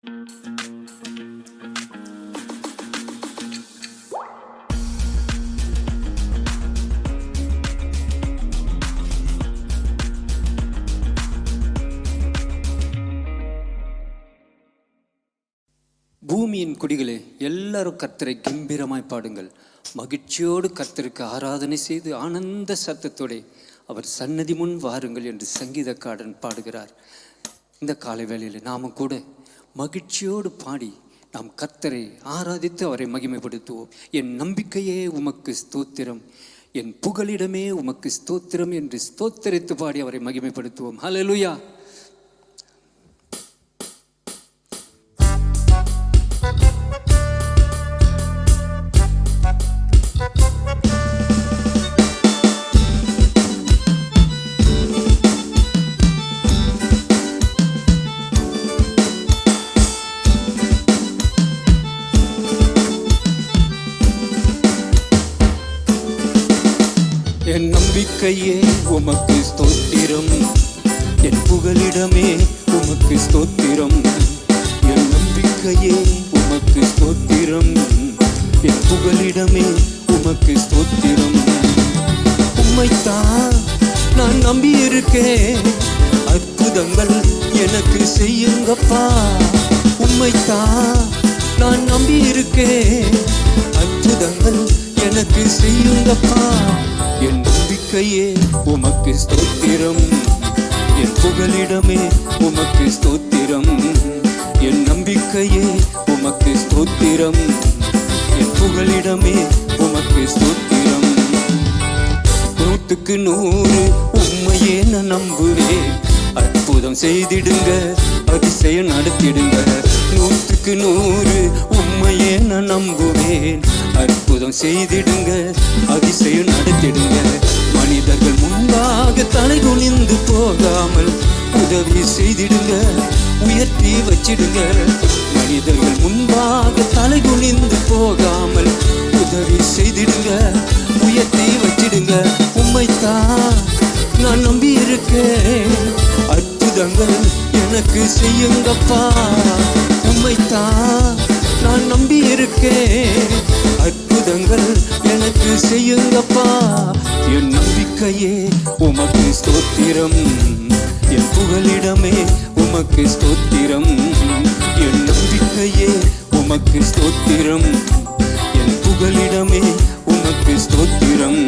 பூமியின் குடிகளே, எல்லாரும் கர்த்தரை கம்பீரமாய் பாடுங்கள். மகிழ்ச்சியோடு கர்த்தருக்கு ஆராதனை செய்து ஆனந்த சத்தத்தோடு அவர் சன்னதி முன் வாருங்கள் என்று சங்கீதக்காரன் பாடுகிறார். இந்த காலை வேளையில் நாமும் கூட மகிழ்ச்சியோடு பாடி நாம் கர்த்தரை ஆராதித்து அவரை மகிமைப்படுத்துவோம். என் நம்பிக்கையே உமக்கு ஸ்தோத்திரம், என் புகலிடமே உமக்கு ஸ்தோத்திரம் என்று ஸ்தோத்தரித்து பாடி அவரை மகிமைப்படுத்துவோம். ஹல்லேலூயா. என் நம்பிக்கையே உமக்கு ஸ்தோத்திரம், என் புகலிடமே உமக்கு ஸ்தோத்திரம். என் நம்பிக்கையே உமக்கு ஸ்தோத்திரம், என் புகலிடமே உமக்கு ஸ்தோத்திரம். உம்மைத்தான் நான் நம்பி இருக்கேன், அற்புதங்கள் எனக்கு செய்யுங்கப்பா. உம்மைத்தான் நான் நம்பி இருக்கேன், அற்புதங்கள் எனக்கு செய்யுங்கப்பா. என் நம்பிக்கையே உமக்கு ஸ்தோத்திரம், என் புகலிடமே உமக்கு ஸ்தோத்திரம். என் நம்பிக்கையே உமக்கு ஸ்தோத்திரம், என் புகலிடமே உமக்கு ஸ்தோத்திரம். 100க்கு 100 உம்மையே நான் நம்புவேன், அற்புதம் செய்திடுங்க, அதிசயம் நடத்திடுங்க. 100க்கு 100 உம்மையே நான் நம்புவேன், அற்புதம் செய்திடுங்க, அதிசயம் நடத்திடுங்க. மனிதர்கள் முன்பாக தலை குனிந்து போகாமல் உதவி செய்திடுங்க, உயர்த்தி வச்சிடுங்க. மனிதர்கள் முன்பாக தலை குனிந்து போகாமல் உதவி செய்திடுங்க, உயர்த்தி வச்சிடுங்க. உம்மைத்தான் நான் நம்பி இருக்கேன், அற்புதங்கள் எனக்கு செய்யுங்கப்பா. உம்மைத்தான் நான் நம்பி இருக்கேன், அற்புதங்கள் எனக்கு செய்யுங்கப்பா. என் நம்பிக்கையே உமக்கு ஸ்தோத்திரம், என் புகலிடமே உமக்கு ஸ்தோத்திரம். என் நம்பிக்கையே உமக்கு ஸ்தோத்திரம், என் புகலிடமே உமக்கு ஸ்தோத்திரம்.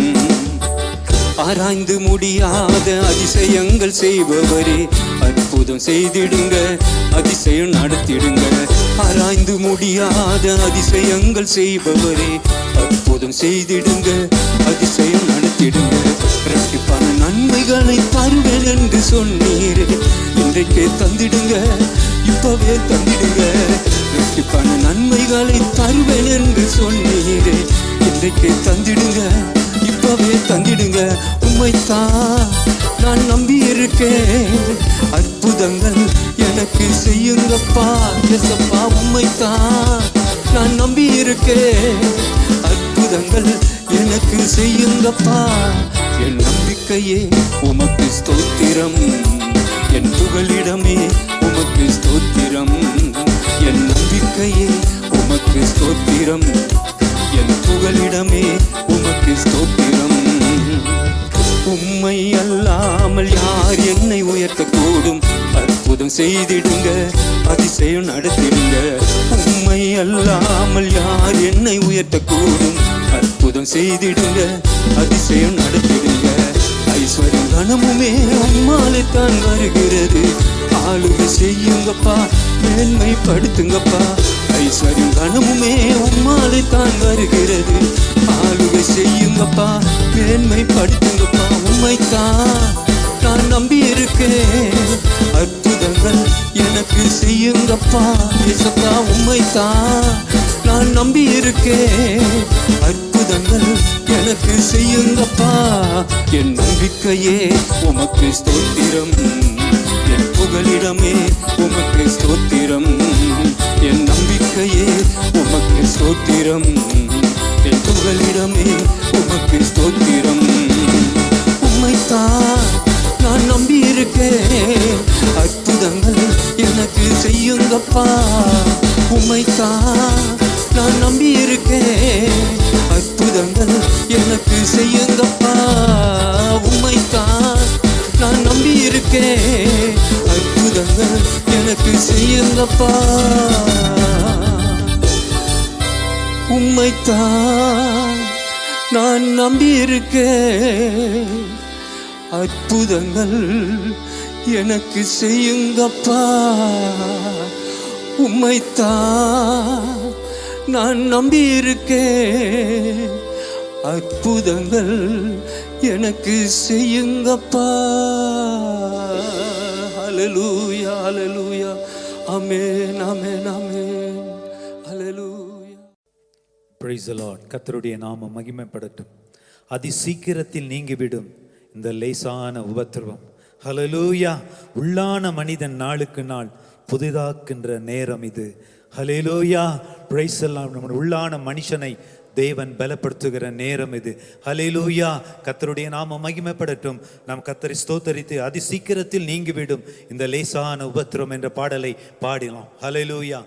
ஆராய்ந்து முடியாத அதிசயங்கள் செய்பவரே, அற்புதம் செய்திடுங்க, அதிசயம் நடத்திடுங்க. ஆராய்ந்து முடியாத அதிசயங்கள் செய்பவரே, அற்புதம் செய்திடுங்க, அதிசயம் நடத்திடுங்க. இரட்டிப்பான நன்மைகளை தருவேன் என்று சொன்னீரே, இன்றைக்கே தந்திடுங்க, இப்பவே தந்திடுங்க. இரட்டிப்பான நன்மைகளை தருவேன் என்று சொன்னீரே, இன்றைக்கே தந்திடுங்க, இப்பவே தந்திடுங்க. உம்மைத்தான் நான் நம்பி இருக்கேன், அற்புதங்கள் எனக்கு செய்யுங்கப்பா. ஏசப்பா, உம்மைத்தான் நான் நம்பி இருக்கேன், அற்புதங்கள் எனக்கு செய்யுங்கப்பா. என் நம்பிக்கையே உமக்கு ஸ்தோத்திரம், என் புகலிடமே உமக்கு ஸ்தோத்திரம். என் நம்பிக்கையே உமக்கு ஸ்தோத்திரம், என் புகலிடமே உமக்கு ஸ்தோத்திரம். உம்மை அல்லாமல் யார் என்னை உயர்த்தக்கூடும், அற்புதம் செய்திடுங்க, அதிசயம் நடத்திடுங்க. உம்மை அல்லாமல் யார் என்னை உயர்த்தக்கூடும், அற்புதம் செய்திடுங்க, அதிசயம் நடத்திடுங்க. ஐஸ்வர்யம் கனமுமே உம்மாலே தான் வருகிறது, ஆளுகை செய்யுங்கப்பா, மேன்மைப்படுத்துங்கப்பா. ஐஸ்வர்யம் கனமுமே உம்மாலே தான் வருகிறது, ஆளுகை செய்யுங்கப்பா, மேன்மைப்படுத்துங்கப்பா. உம்மைத்தான் நான் நம்பி இருக்கேன், அற்புதங்கள் எனக்கு செய்யுங்கப்பா. ஏசப்பா, உம்மைத்தான் நான் நம்பி இருக்கேன், அற்புதங்கள் எனக்கு செய்யுங்கப்பா. என் நம்பிக்கையே உமக்கு ஸ்தோத்திரம், என் புகலிடமே உமக்கு ஸ்தோத்திரம். என் நம்பிக்கையே உமக்கு ஸ்தோத்திரம், என் புகலிடமே உமக்கு ஸ்தோத்திரம். உம்மைத்தான் நான் நம்பி இருக்கேன், அற்புதங்கள் எனக்கு செய்யுங்கப்பா. செய்யுங்கப்பா. உம்மைத்தான் நான் நம்பி இருக்கேன். அற்புதங்கள் எனக்கு செய்யுங்கப்பா. உம்மைத்தான் நான் நம்பி இருக்கேன். அற்புதங்கள் எனக்கு செய்யுங்கப்பா. உம்மைத்தான் நான் நம்பி இருக்கேன். அற்புதங்கள் எனக்கு செய்யுங்கப்பா. உம்மைத்தான் நான் நம்பி இருக்கேன். அற்புதங்கள் எனக்கு செய்யுங்கப்பா. ஹல்லேலூயா ஹல்லேலூயா. ஆமென் ஆமென் ஆமென். ஹல்லேலூயா. Praise the Lord. கர்த்தருடைய நாமம் மகிமைப்படட்டும். அதி சீக்கிரத்தில் நீங்கிவிடும் இந்த லேசான உபத்திரவம். ஹல்லேலூயா. உள்ளான மனிதன் நாளுக்கு நாள் புதிதாக்கின்ற நேரம் இது. ஹல்லேலூயா. Praise the Lord. நம்ம உள்ளான மனுஷனை தேவன் பலப்படுத்துகிற நேரம் இது. ஹல்லேலூயா. கர்த்தருடைய நாமம் மகிமைப்படட்டும். நாம் கர்த்தரை ஸ்தோத்தரித்து அதி சீக்கிரத்தில் நீங்கிவிடும் இந்த லேசான உபத்திரவம் என்ற பாடலை பாடலாம். ஹல்லேலூயா.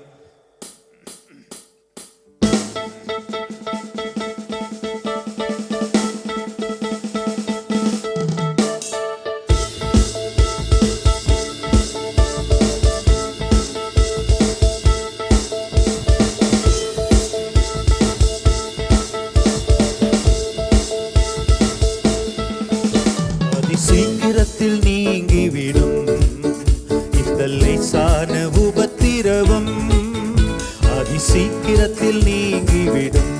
சீக்கிரத்தில் நீங்கிவிடும் இந்த லேசான உபத்திரவம். அதி சீக்கிரத்தில் நீங்கிவிடும்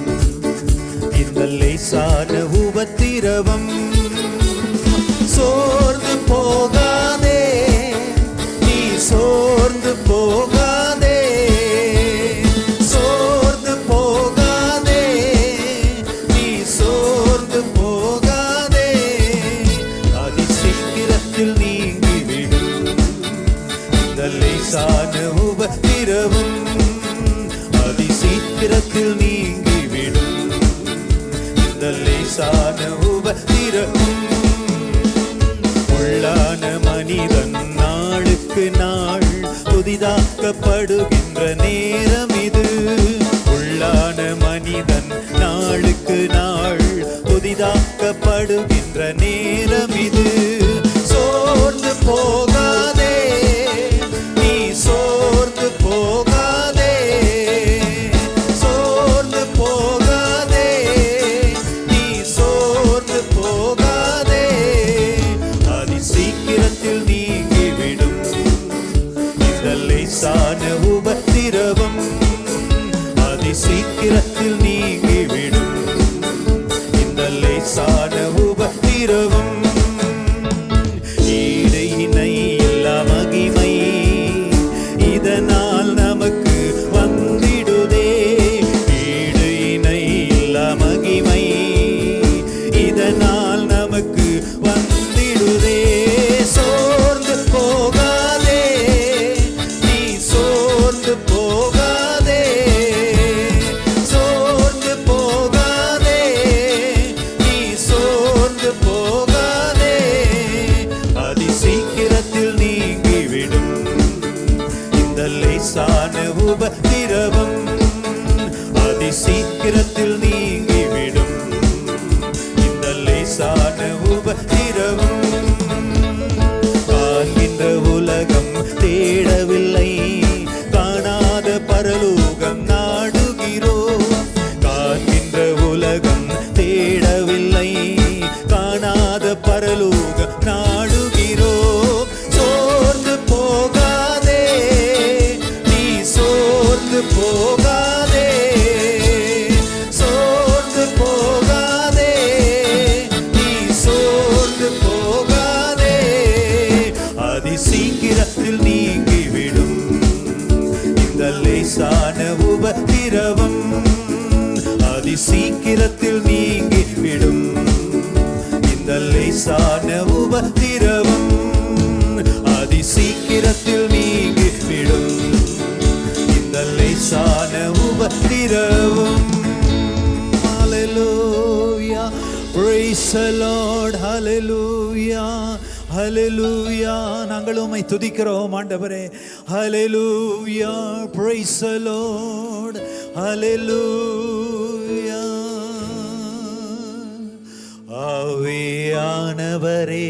இந்த லேசான உபத்திரவம். சோர்ந்து போகாதே நீ, சோர்ந்து போகாதே, சோர்ந்து போகாதே நீ, சோர்ந்து போகாதே. அதி சீக்கிரத்தில் நீங்கிவிடும் இந்த லேசான உபத்திரவம். அதி சீக்கிரத்தில் நீங்கிவிடும் இந்த லேசான உபத்திரவம். உள்ளான மனிதன் நாளுக்கு நாள் புதிதாக்கப்படுகின்ற நேரம் இது. உள்ளான மனிதன் நாளுக்கு நாள் புதிதாக்கப்படுகின்ற நேரம் இது. சோர்ந்து போகாதே நீ, சோர்ந்து போகாதே, சோர்ந்து போகாதே நீ, சோர்ந்து போகாதே. அதி சீக்கிரத்தில் நீங்கிவிடும் இந்த லேசான உபத்திரவம். அதி சீக்கிரத்தில் நீங்கிவிடும் இந்த லேசான உபத்திரவம். ஈடு இணை இல்லா மகிமை இதனால் நமக்கு வந்திடுதே. ஈடு இணை இல்லா மகிமை இதனால் நமக்கு வந்திடுதே. சோர்ந்து போகாதே நீ, சோர்ந்து போகாதே, சோர்ந்து போகாதே நீ, சோர்ந்து போகாதே. அதி சீக்கிரத்தில் நீங்கிவிடும் இந்த லேசான உபத்திரவம். அதி சீக்கிரத்தில் நீங்கிவிடும் இந்த லேசான உபத்திரவம். காண்கின்ற உலகம் தேடவில்லை, காணாத பரலோகம் நாடுகிறோம். காண்கின்ற உலகம் தேடவில்லை, காணாத பரலோகம் நாடுகிறோம். சோர்ந்து போகாதே நீ, சோர்ந்து போகாதே, சோர்ந்து போகாதே நீ, சோர்ந்து போகாதே. அதி சீக்கிரத்தில் நீங்கிவிடும் இந்த லேசான உபத்திரவம். அதி சீக்கிரத்தில் நீங்கிவிடும் இந்த லேசான உபத்திரவம். அதி சீக்கிரத்தில் நீங்கிவிடும் இந்த லேசான உபத்திரவம். Hallelujah. Praise the Lord. Hallelujah. ஹalleluya. நாங்கள் உம்மை துதிக்கிறோம் ஆண்டவரே. ஹalleluya. Praise the Lord. ஹalleluya. ஆவியானவரே,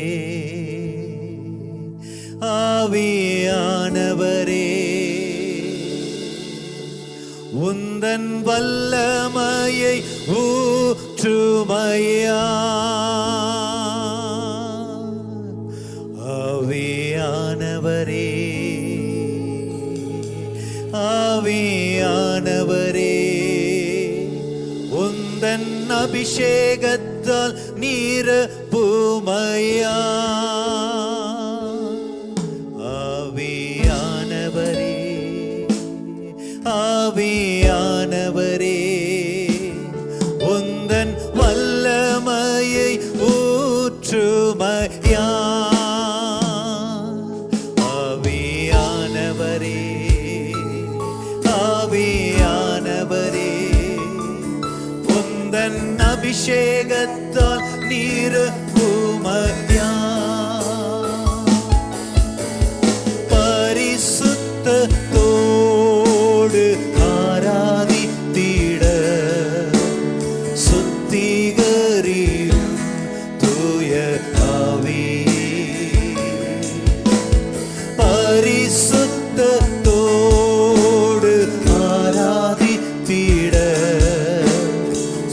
ஆவியானவரே, உந்தன் வல்லமையை ஊற்றுமையா. ஆவியானவரே, ஆவியானவரே, உந்தன் அபிஷேகத்தால் நிரப்புமையா. ஆவியானவரே, ஆவியானவரே, உந்தன் வல்லமையை ஊற்றுமையா. ஆவியானவரே, ஆவியானவரே, உந்தன் அபிஷேகத்தால் நிரப்புமையா. பரிசுத்தத்தோடு ஆராதித்திட சுத்திகரியும் தூய ஆவியே. பரிசுத்தத்தோடு ஆராதித்திட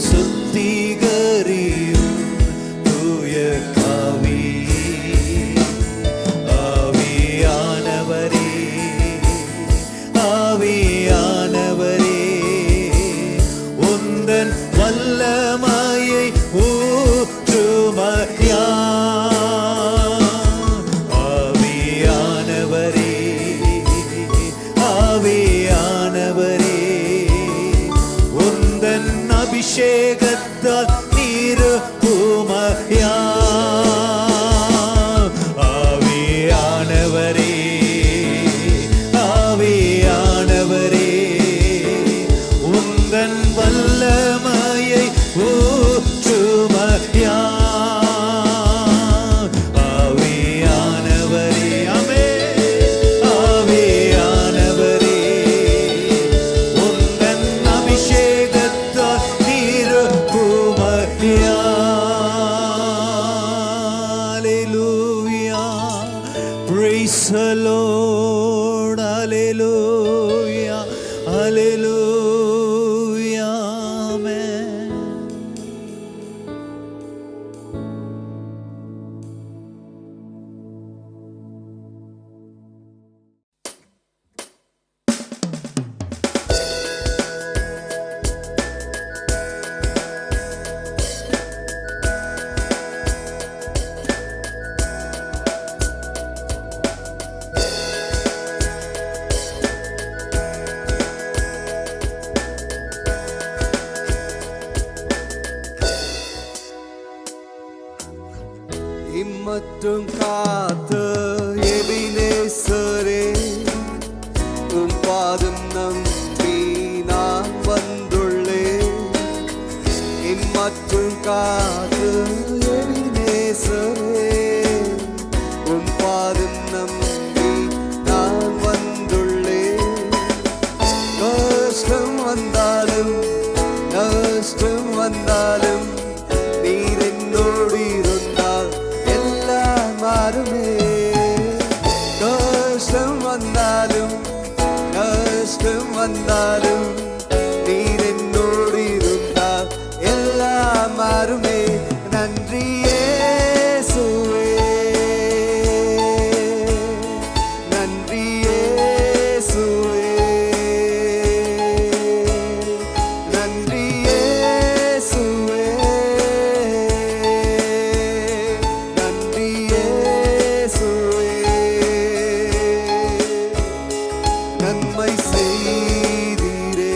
சுத்திகரியும் தூய ஆவியே. ஆவியானவரே, ஆவியானவரே, உந்தன் வல்லமையை ஊற்றுமையா. ஆவியானவரே, ஆவியானவரே, உந்தன் அபிஷேகத்தால் நிரப்புமையா. ஆவியானவரே, ஆவியானவரே, உந்தன் வல்லமையை ஊற்றுமையா. ஆவியானவரே, ஆமென். ஆவியானவரே, உந்தன் அபிஷேகத்தால் நிரப்புமையா. Hallelujah. Praise the Lord. Hallelujah. Hallelujah. Amen. இம்மற்றும் காத்த எபினேசரே, உம் பாதம் நம்பி நான் வந்துள்ளேன். இம்மற்றும் காத்த எபினேசரே, உம் பாதம் நம்பி நான் வந்துள்ளேன். கஷ்டம் வந்தாலும், நஷ்டம் வந்தாலும், நீர் என்னோடு இருந்தால் எல்லாம் மாறுமே. கஷ்டம் வந்தாலும், நஷ்டம் வந்தாலும், நீர் என்னோடு இருந்தால் எல்லாம் மாறுமே. நன்றி இயேசுவே, நன்றி இயேசுவே, நன்றி இயேசுவே, நன்றி இயேசுவே. நன்மை செய்தீரே,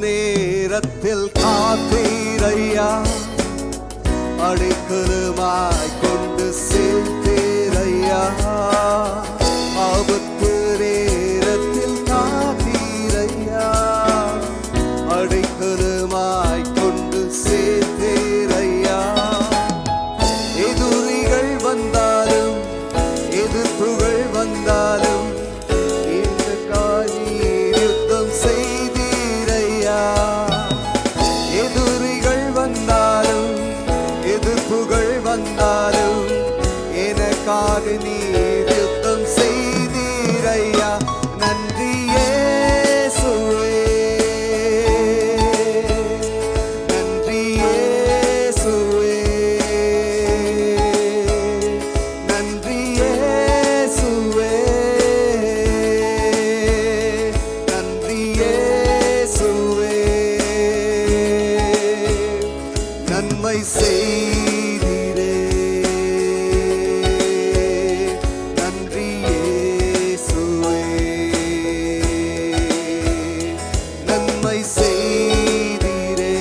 நேரத்தில் காத்தீரையா, அடைக்கலமாய் கொண்டு சேர்த்தீரையா. ஆபத்து நேரத்தில் காத்தீரையா, அடைக்கலமாய் கொண்டு சேர்த்தீரையா. எதிரிகள் வந்தாலும் எதிர்ப்புகள் வந்தாலும் இந்த காரில் யுத்தம் செய்தீரையா. எதிரிகள் வந்தாலும் எதிர்ப்புகள் வந்தாலும் எனக்காக நீர் யுத்தம் செய்தீரையா. நன்றி இயேசுவே, நன்றி இயேசுவே, நன்றி இயேசுவே, நன்றி இயேசுவே. நன்மை செய்தீரே, நன்றி இயேசுவே. நன்மை செய்தீரே,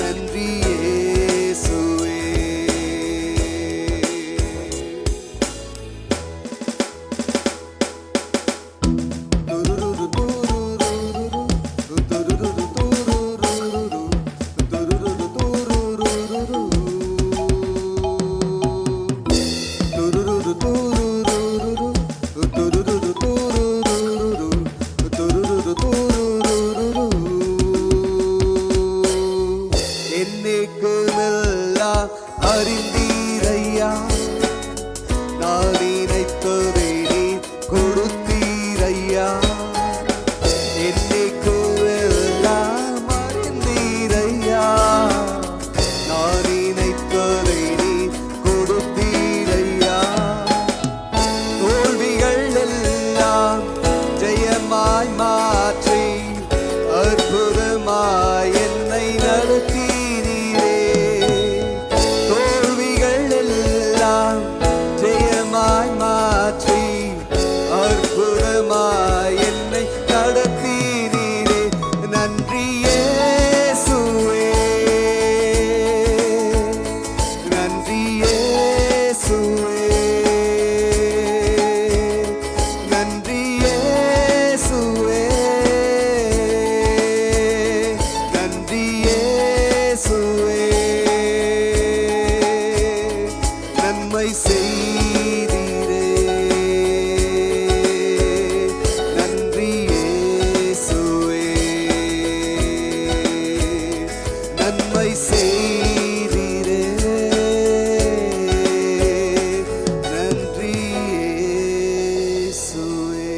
நன்றி இயேசுவே. என்னைக்குமெல்லாம் அறிந்தீரையா, நான் நினைத்ததை நீர் கொடுத்தீரையா. என்னைக்குமெல்லாம் அறிந்தீரையா, நான் நினைத்ததை நீர் கொடுத்தீரையா. தோல்விகள் எல்லாம் ஜெயமாய் மாற்றி அற்புதமாய் என்னை நடத்தீரே. தோல்விகள் எல்லாம் ஜெயமாய் மாற்றி அற்புதமாய் என்னை நடத்தீரே. நன்றி இயேசுவே, நன்றி இயேசுவே, நன்றி இயேசுவே, நன்றி இயேசுவே. நன்மை செய்தீரே, நன்றி இயேசுவே. நன்மை செய்தீரே, நன்றி இயேசுவே.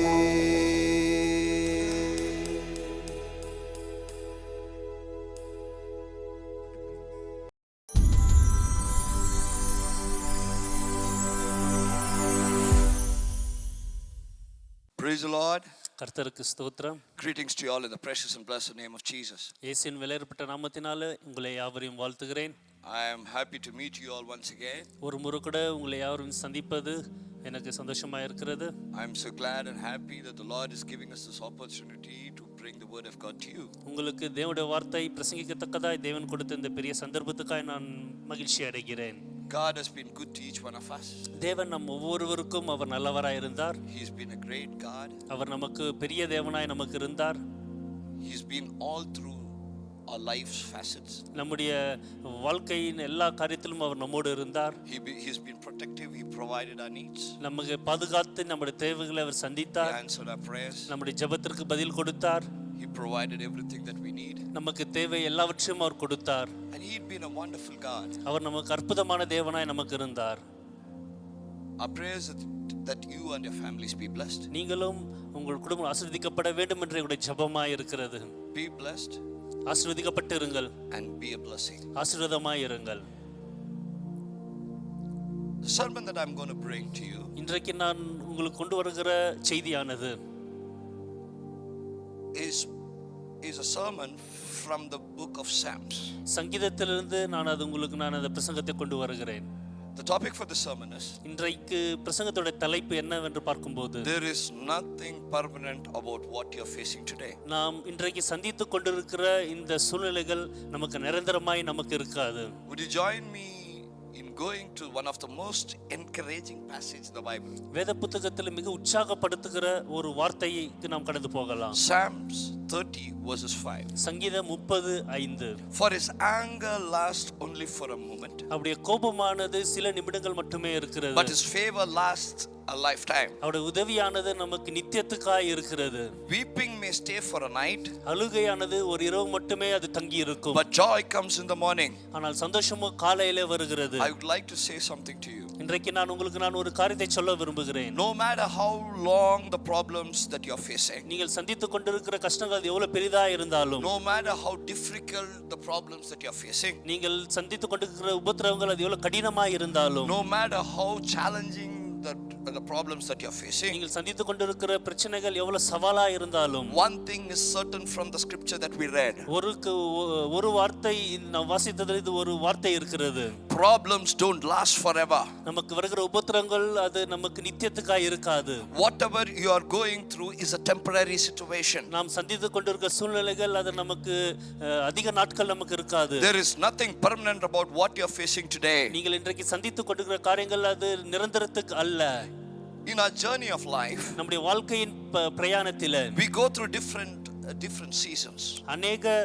Praise the Lord. கர்த்தருக்கு ஸ்தோத்திரம். Greetings to you all in the precious and blessed name of Jesus. இயேசுவின் விலையேறப்பட்ட நாமத்தினால உங்களை யாவரையும் வாழ்த்துகிறேன். I am happy to meet you all once again. ஒரு முறை கூட உங்களை யாவரையும் சந்திப்பது எனக்கு சந்தோஷமா இருக்கிறது. I am so glad and happy that the Lord is giving us this opportunity to bring the word of God to you. உங்களுக்கு தேவனுடைய வார்த்தை பிரசங்கிக்கத்தக்கதாய் தேவன் கொடுத்த இந்த பெரிய சந்தர்ப்பத்துக்காய் நான் மகிழ்ச்சி அடைகிறேன். God has been good to each one of us. தேவன் நம் ஒவ்வொருவருக்கும் அவர் நல்லவராய் இருந்தார். He's been a great God. அவர் நமக்கு பெரிய தேவனாய் நமக்கு இருந்தார். He's been all through our life's facets. நம்முடைய வாழ்க்கையின் எல்லா காரியத்திலும் அவர் நம்மோடு இருந்தார். He's been protective. He provided our needs. நமக்கு பாதுகாத்து நம்முடைய தேவைகளை அவர் He சந்தித்தார். answered our prayers. நம்முடைய ஜெபத்திற்கு பதில் கொடுத்தார். He provided everything that we need. நமக்கு தேவை எல்லாவற்றையும் அவர் கொடுத்தார். And He'd been a wonderful God. அவர் நமக்கு அற்புதமான தேவனாய் நமக்கு இருந்தார். Our prayers that you and your families be blessed. நீங்களும் உங்கள் குடும்பம் ஆசீர்வதிக்கப்பட வேண்டும் என்ற என்னுடைய ஜெபமாய் இருக்கிறது. Be blessed ஆசீர்வதிக்கப்பட்டு இருங்கள், and be a blessing. ஆசீர்வாதமாய் இருங்கள். The sermon that I'm going to bring to you இன்றைக்கு நான் உங்களுக்கு கொண்டு வருகிற செய்தியானது is a sermon from the book of Psalms. சங்கீதத்திலிருந்து நான் அந்த பிரசங்கத்தை கொண்டு வருகிறேன். The topic for the sermon is, இன்றைக்கு பிரசங்கத்தோட தலைப்பு என்னவென்று பார்க்கும்போது, there is nothing permanent about what you're facing today. நாம் இன்றைக்கு சந்தித்துக் கொண்டிருக்கிற இந்த சூழ்நிலைகள் நமக்கு நிரந்தரமாய் நமக்கு இருக்காது. Would you join me in going to one of the most encouraging passages in the Bible? வேத புத்தகத்தில் மிக உற்சாகப்படுத்துகிற ஒரு வார்த்தைக்கு நாம் கடந்து போகலாம். Psalms 30 verses 5. சங்கீதம் 30:5. For his anger lasts only for a moment, அவருடைய கோபமானது சில நிமிடங்கள் மட்டுமே இருக்கிறது, but his favor lasts a lifetime. அவருடைய உதவியானது நமக்கு நித்தியத்துக்காய் இருக்கிறது. Weeping may stay for a night, அழுகையானது ஒரு இரவு மட்டுமே அது தங்கி இருக்கும், but joy comes in the morning. ஆனால் சந்தோஷமோ காலையிலே வருகிறது. I would like to say something to you. இன்றைக்கு நான் ஒரு காரியத்தை சொல்ல விரும்புகிறேன். No matter how long the problems that you're facing, நீங்கள் சந்தித்துக் கொண்டிருக்கிற கஷ்டங்கள் எவ்வளவு பெரிதா இருந்தாலும், no matter how difficult the problems that you're facing, நீங்கள் சந்தித்துக் கொண்டிருக்கிற உபத்திரவங்கள் அது எவ்வளவு கடினமாய் இருந்தாலும், no matter how challenging the problems that you're facing, நீங்கள் சந்தித்துக் கொண்டிருக்கிற பிரச்சனைகள் எவ்வளவு சவாலா இருந்தாலும், one thing is certain from the scripture that we read. ஒரு வார்த்தை நாம் வாசித்ததில் இது ஒரு வார்த்தை இருக்கிறது. Problems don't last forever. நமக்கு வருகிற உபத்திரங்கள் அது நமக்கு நித்தியத்துக்காய் இருக்காது. Whatever you are going through is a temporary situation. நாம் சந்தித்துக் கொண்டிருக்கிற சூழ்நிலைகள் அது நமக்கு அதிக நாட்கள் நமக்கு இருக்காது. There is nothing permanent about what you're facing today. நீங்கள் இன்றைக்கு சந்தித்துக் கொண்டிருக்கிற காரியங்கள் அது நிரந்தரத்துக்கு அல்ல. In our journey of life, நம்முடைய வாழ்க்கையின் பிரயாணத்திலே we go through different seasons. அநேக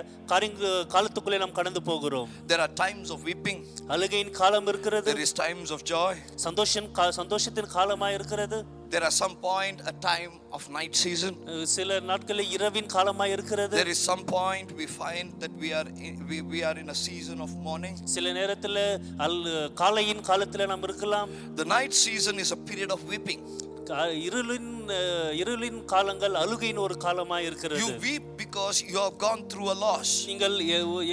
காலத்துக்குள்ளே நாம் கடந்து போகிறோம். There are times of weeping, அழுகையின் காலம் இருக்கிறது, there is times of joy, சந்தோஷத்தின் காலமாய் இருக்கிறது, there are some point a time of night season, சில நாட்களில் இரவின் காலமாய் இருக்கிறது, there is some point we find that we are in a season of mourning. சில நேரத்தில் காலையின் காலத்தில் நாம் இருக்கலாம். The night season is a period of weeping. இருளின் காலங்கள் அழுகையின் ஒரு காலமாய் இருக்கிறது. You weep because you have gone through a loss. நீங்கள்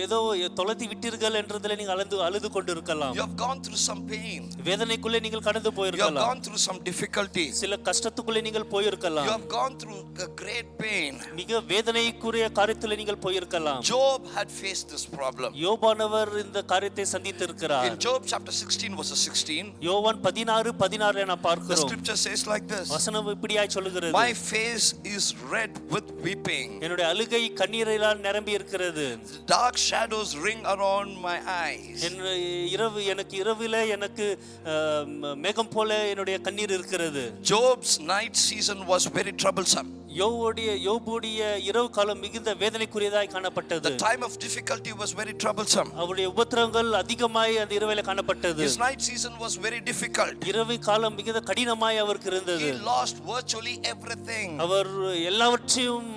ஏதோ தொலைத்து விட்டீர்கள் என்றதிலே நீங்கள் அழுது கொண்டிருக்கலாம். You have gone through some pain. வேதனைக்குள்ளே நீங்கள் கடந்து You have போயிருக்கலாம். gone through some difficulty. சில கஷ்டத்துக்குள்ளே நீங்கள் You போயிருக்கலாம். have gone through a great pain. மிக வேதனைக்குரிய காரியத்தில் நீங்கள் போயிருக்கலாம். Job had faced this problem. யோபானவர் இந்த காரியத்தை சந்தித்திருக்கிறார். In Job chapter 16 verses 16, யோவான் 16:16 நாம் the பார்க்கிறோம். scripture says like this: வசனம் இப்படியாய் சொல்லுகிறது, My face is red with weeping. என்னுடைய அழுகை கண்ணீரால் நிரம்பி இருக்கிறது. Dark shadows ring around my eyes. இரவிலே எனக்கு மேகம் போல என்னுடைய கண்ணீர் இருக்கிறது. Job's night season was very troublesome. யோபுடைய இரவு காலம் மிகுந்த வேதனைக்குரியதாய் காணப்பட்டது. The time of difficulty was very troublesome. அவருடைய உபத்திரவங்கள் அதிகமாய் அந்த இரவிலே காணப்பட்டது. His night season was very difficult. இரவு காலம் மிகுந்த கடினமாய் அவருக்கு இருந்தது. He lost virtually everything. அவர் எல்லாவற்றையும்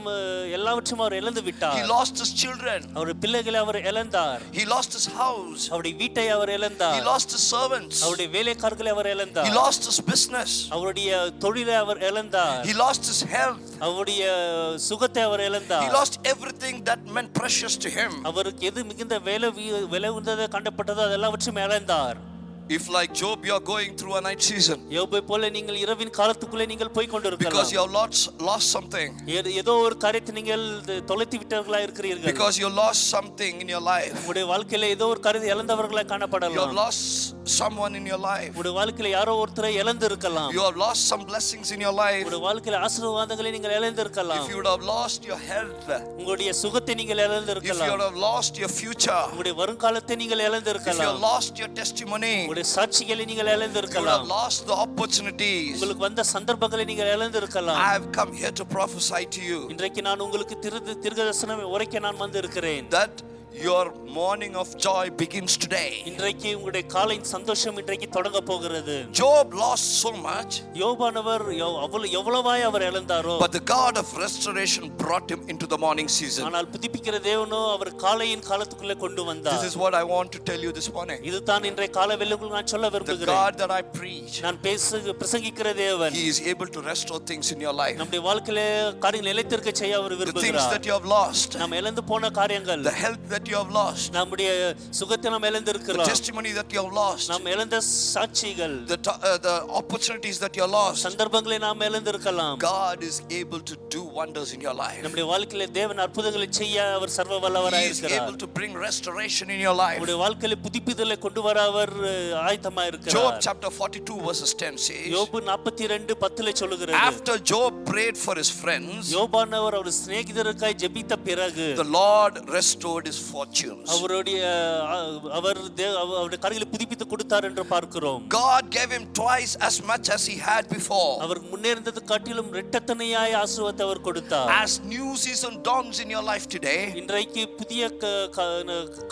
அவர் இழந்து விட்டார். He lost his children. அவருடைய பிள்ளைகளை அவர் இழந்தார். He lost his house. அவருடைய வீட்டை அவர் இழந்தார். He lost his servants. அவருடைய வேலைக்காரர்களை அவர் இழந்தார். He lost his business. அவருடைய தொழிலை அவர் இழந்தார். He lost his health. அவருடைய சுகத்தை அவர் இழந்தார். He lost everything that meant precious to him. அவருக்கு எது மிகுந்த விலை உயர்ந்ததை கண்டப்பட்டதோ அதெல்லாவற்றையும் இழந்தார். If like Job you are going through a night season, யோபை போல நீங்கள் இரவின் காலத்துக்குள்ளே நீங்கள் போய் கொண்டிருக்கலாம். because you have lost something, ஏதோ ஒரு காரியத்தை நீங்கள் தொலைத்து விட்டவர்களாய் இருக்கிறீர்கள். because you lost something in your life, உங்களுடைய வாழ்க்கையில ஏதோ ஒரு காரியத்தை இழந்தவர்களாய் காணப்படலாம். you have lost someone in your life, உங்களுடைய வாழ்க்கையில யாரோ ஒருத்தரை இழந்து இருக்கலாம். you have lost some blessings in your life, உங்களுடைய வாழ்க்கையில ஆசீர்வாதங்களை நீங்கள் இழந்து இருக்கலாம். if you would have lost your health, உங்களுடைய சுகத்தை நீங்கள் இழந்து if you இருக்கலாம். would have lost your future, உங்களுடைய வருங்காலத்தை நீங்கள் இழந்து if you இருக்கலாம். have lost your testimony, உங்களுடைய சாட்சிகளை நீங்கள் இழந்து you would இருக்கலாம். have lost the opportunities. உங்களுக்கு வந்த சந்தர்ப்பங்களை நீங்கள் இழந்து இருக்கலாம். I have come here to prophesy to you இன்றைக்கு நான் உங்களுக்கு தீர்க்கதரிசனம் உரைக்க நான் வந்து இருக்கிறேன். that your morning of joy begins today. இன்றைக்கு உங்களுடைய காலையின் சந்தோஷம் இன்றைக்கு தொடங்க போகிறது. Job lost so much, யோபானவர் எவ்வளவாய் அவர் இழந்தாரோ, but the God of restoration brought him into the morning season. ஆனால் புதுப்பிக்கிற தேவனோ அவர் காலையின் காலத்துக்குள்ளே கொண்டு This வந்தார். is what I want to tell you this morning. இதுதான் இன்றைய கால வேளையில் நான் சொல்ல The விரும்புகிறேன். God that I preach, நான் பிரசங்கிக்கிற தேவன் He is able to restore things in your life. நம்முடைய வாழ்க்கையில காரியங்கள் நிலைத்திருக்க செய்ய அவர் The things விரும்புகிறார். that you have lost, நாம் இழந்து போன காரியங்கள், the health that that you have lost, நம்முடைய சுகத்தை நாம் the இழந்திருக்கலாம், testimony that you have lost, நாம் இழந்த சாட்சிகள், the opportunities that you have lost, சந்தர்ப்பங்களை நாம் இழந்திருக்கலாம். God is able to do wonders in your life. நம்முடைய வாழ்க்கையில தேவன் அற்புதங்களை செய்ய அவர் சர்வ He வல்லவராய் is இருக்கிறார். able to bring restoration in your life. நம்முடைய வாழ்க்கையில புதுப்பித்தலை கொண்டு வர அவர் ஆயத்தமா Job இருக்கிறார். chapter 42 verses 10 says, யோபு 42:10 சொல்லுகிறது, after Job prayed for his friends, யோபானவர் அவர் சிநேகிதருக்காய் ஜெபித்த பிறகு the Lord restored his fortunes. அவருடைய அவருடைய காரியங்களை புதுப்பித்து கொடுத்தார் என்று பார்க்கிறோம். God gave him twice as much as he had before. அவர் முன்னே இருந்தது காட்டிலும் இரட்டத்தனையாய் ஆசீர்வாதத்தை அவர் கொடுத்தார். As new season dawns in your life today, இன்றைக்கு புதிய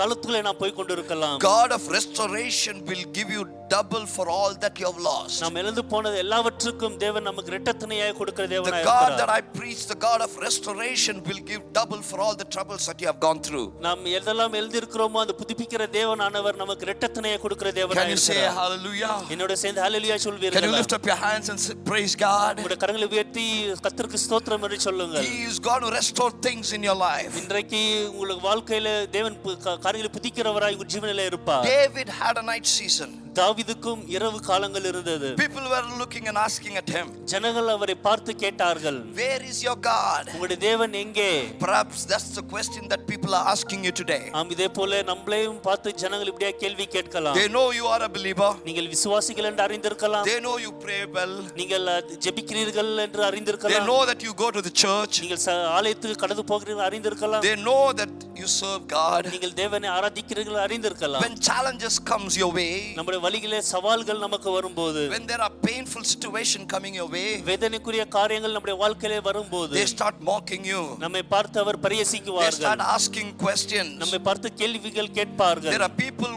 காலத்துக்குள்ளே நாம் போய் கொண்டிருக்கலாம். God of restoration will give you double for all that you have lost. நாம் இழந்து போனது எல்லாவற்றுக்கும் தேவன் நமக்கு இரட்டத்தனையாய் கொடுக்கிற The தேவனாய் God இருக்கிறார். that I preach, the God of restoration, will give double for all the troubles that you have gone through. நாம் எதெல்லாம் எழுதியிருக்கிறோமோ அந்த புதுப்பிக்கிற தேவனானவர் நமக்கு இரட்டத்தனையாய் கொடுக்கிற Can தேவனாய் you say இருக்கிறார். hallelujah? என்னோட சேர்ந்து ஹalleluya Can you சொல்வீர்களா? lift up your hands and say, praise God? உங்களுடைய கரங்களை உயர்த்தி கர்த்தருக்கு ஸ்தோத்திரம் என்று சொல்லுங்கள். He is going to restore things in your life. இன்றைக்கு உங்களுக்கு வாழ்க்கையில தேவன் காரியங்களை புதுப்பிக்கிறவராய் உங்கள் ஜீவனிலே இருப்பார். David had a night season. தாவீதுக்கும் இரவு காலங்கள் இருந்தது. People were looking and asking at him, ஜனங்கள் அவரை பார்த்து கேட்டார்கள், where is your God? உங்களுடைய தேவன் எங்கே? Perhaps that's the question that people are asking you today. ஆம், இதே போல நம்மளையும் பார்த்து ஜனங்கள் இப்படியே கேள்வி கேட்கலாம். They know you are a believer. நீங்கள் விசுவாசிகள் என்று அறிந்திருக்கலாம், They know you pray well. நீங்கள் ஜெபிக்கிறீர்கள் என்று They அறிந்திருக்கலாம், know that you go to the church. நீங்கள் ஆலயத்துக்கு கடந்து போகிறீர்கள் அறிந்திருக்கலாம், They know that you serve God. நீங்கள் தேவனை ஆராதிக்கிறீர்கள் அறிந்திருக்கலாம். When challenges comes your way, நம்முடைய வழியிலே சவால்கள் நமக்கு வரும்போது, when there are painful situation coming your way, வேதனைக்குரிய காரியங்கள் நம்முடைய வாழ்க்கையிலே வரும்போது they start mocking you. நம்மை பார்த்து அவர் They பரியசிக்குவார்கள், start asking questions. நம்மை பார்த்து கேள்விகள் கேட்பார்கள். There are people